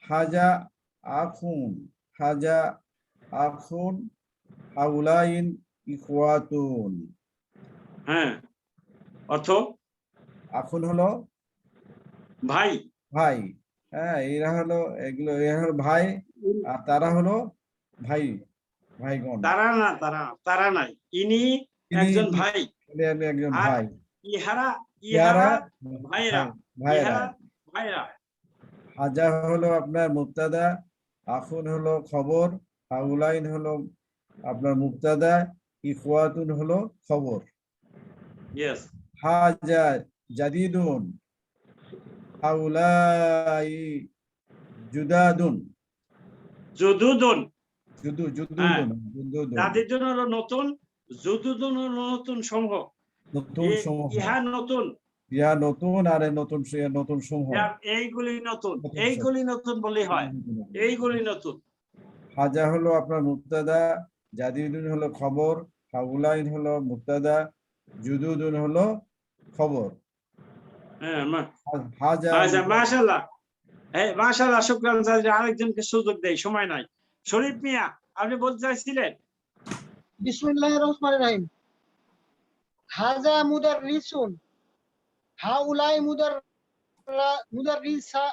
হাজা আখুন, হাজা আখুন, হাউলাইন ইখওয়াতুন। হ্যাঁ, অর্থ আখুন হলো ভাই, ভাই। হ্যাঁ, এরা হলো এগুলো, এরা হলো ভাই আর তারা হলো ভাই, ভাইগণ। তারা না, তারা নাই, ইনি একজন ভাই, একজন আর ভাই। ইহারা, ইহারা ভাইরা, ভাইরা। ইহারা ভাইরা। হাজা হলো আপনার মুবতাদা, আখুন হলো খবর, হাউলাইন হলো আপনার মুবতাদা, ইখওয়াতুন হলো খবর। ইয়েস। হাজা জাদিদুন, হাউলাই জুদাদুন। জুদুদুন, জুদুদুন, তাদের জন্য হলো নতুন, জুদুদুন হলো নতুন সমূহ, নতুন সমূহ। ইহা নতুন, ইহা নতুন আর নতুন নতুন সমূহ। এইগুলি নতুন, এইগুলি নতুন বলেই হয়, এইগুলি নতুন। হাজা হলো আপনার মুবতাদা, জাদিদুন হলো খবর, হাউলাইন হলো মুবতাদা, জুদুদুন হলো খবর। হ্যাঁ, হাজা মাশাআল্লাহ, মাশাআল্লাহ, শুকরান। আরেকজনকে সুযোগ দেই, সময় নাই। শরীফ মিয়া, আপনি বলতে চাইছিলেন? বিসমিল্লাহির রহমানির রহিম। হাজা মুদাররিসুন, হাউলাই মুদাররিসা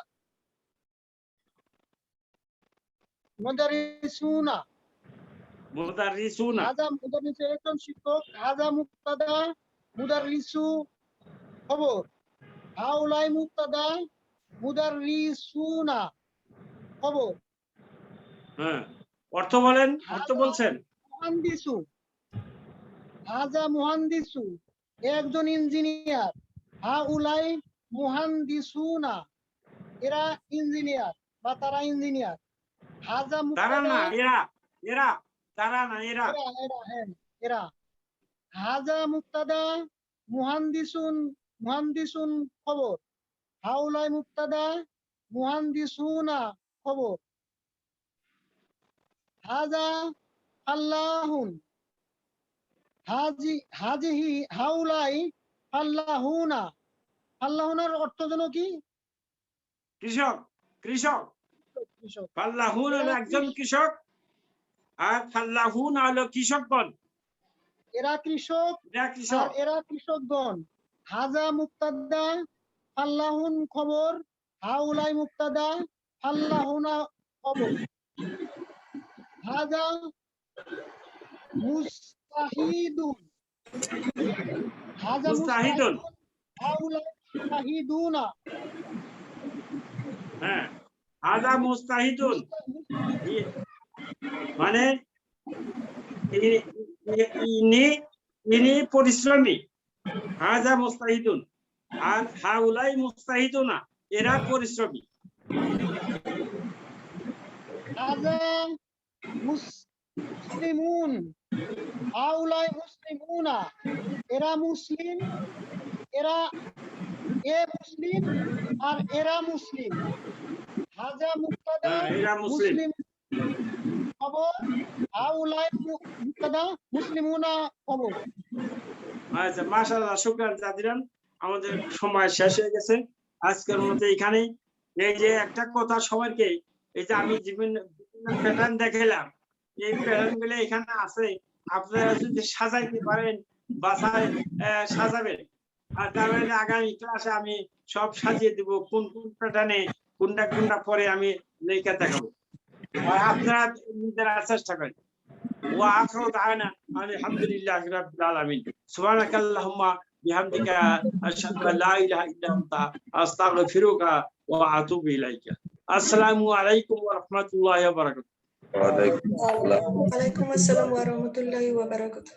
মুদাররিসুনা। মুদাররিসুনা, হাজা মুদাররিসু একজন শিক্ষক, হাজা মুবতাদা, মুদাররিসু খবর, হাউলাই মুবতাদা, মুদাররিসুনা খবর। হ্যাঁ, অর্থ বলেন, অর্থ বলছেন। মুহান্দিসু, হাজা মুহান্দিসু একজন ইঞ্জিনিয়ার, হাউলাই মুহান্দিসুনা এরা ইঞ্জিনিয়ার বা তারা ইঞ্জিনিয়ার। হাজা তারা মুবতাদা, না, এরা, এরা, তারা না, এরা। এরা। হাজা মুবতাদা, মুহান্দিসুন, মুহান্দিসুন খবর, হাউলাই মুবতাদা, মুহান্দিসুনা খবর। হাজা আল্লাহুন, হাজিহি হাউলাই আল্লাহুনা। আল্লাহুনার অর্থ যেন কি? কৃষক, কৃষক। কৃষক। ফাল্লাহুন হলো একজন কৃষক, আর ফাল্লাহুন হলো কৃষকগণ। এরা কৃষক, এরা কৃষক। এরা কৃষকগণ। হাজা মুবতাদা, আল্লাহুন খবর, হাউলাই মুবতাদা, আল্লাহুনা খবর। হাজা মুস্তাহিদুন, হাজা মুস্তাহিদুন, হাউলাই মুস্তাহিদুনা। হ্যাঁ, হাজা মুস্তাহিদুন মানে ইনি পরিশ্রমী, হাজা মুস্তাহিদুন। আর হাউলাই মুস্তাহিদুনা, এরা পরিশ্রমী। হাজা মুসলিমুন, হাউলাই মুসলিমুনা, এরা মুসলিম, এরা মুসলিম আর এরা মুসলিম। হাজা মুক্তাদা, এরা মুসলিম। মুসলিম খবর, হাউলাই মুক্তাদা, মুসলিমুনা খবর। আচ্ছা, মাশাআল্লাহ, শুকরান জাজিরান। আমাদের সময় শেষ হয়ে গেছে আজকের মতো এখানেই। এই যে একটা কথা সবাইকে, এই যে আমি বিভিন্ন প্যাটার্ন দেখালাম, এই প্যাটার্ন গুলো এখানে আছে, আপনারা যদি সাজাইতে পারেন বাসায় সাজাবেন। আর তারপরে আগামী ক্লাসে আমি সব সাজিয়ে দিব, কোন কোন প্যাটার্নে কোনটা কোনটা পরে আমি লেখা দেখাবো। আর আপনারা নিজেরা চেষ্টা করেন। وآخر دعوانا الحمد لله رب العالمين سبحانك اللهم بحمدك أشهد أن لا إله إلا أنت أستغفرك وأتوب إليك. السلام عليكم ورحمة الله وبركاته. وعليكم السلام ورحمة الله وبركاته.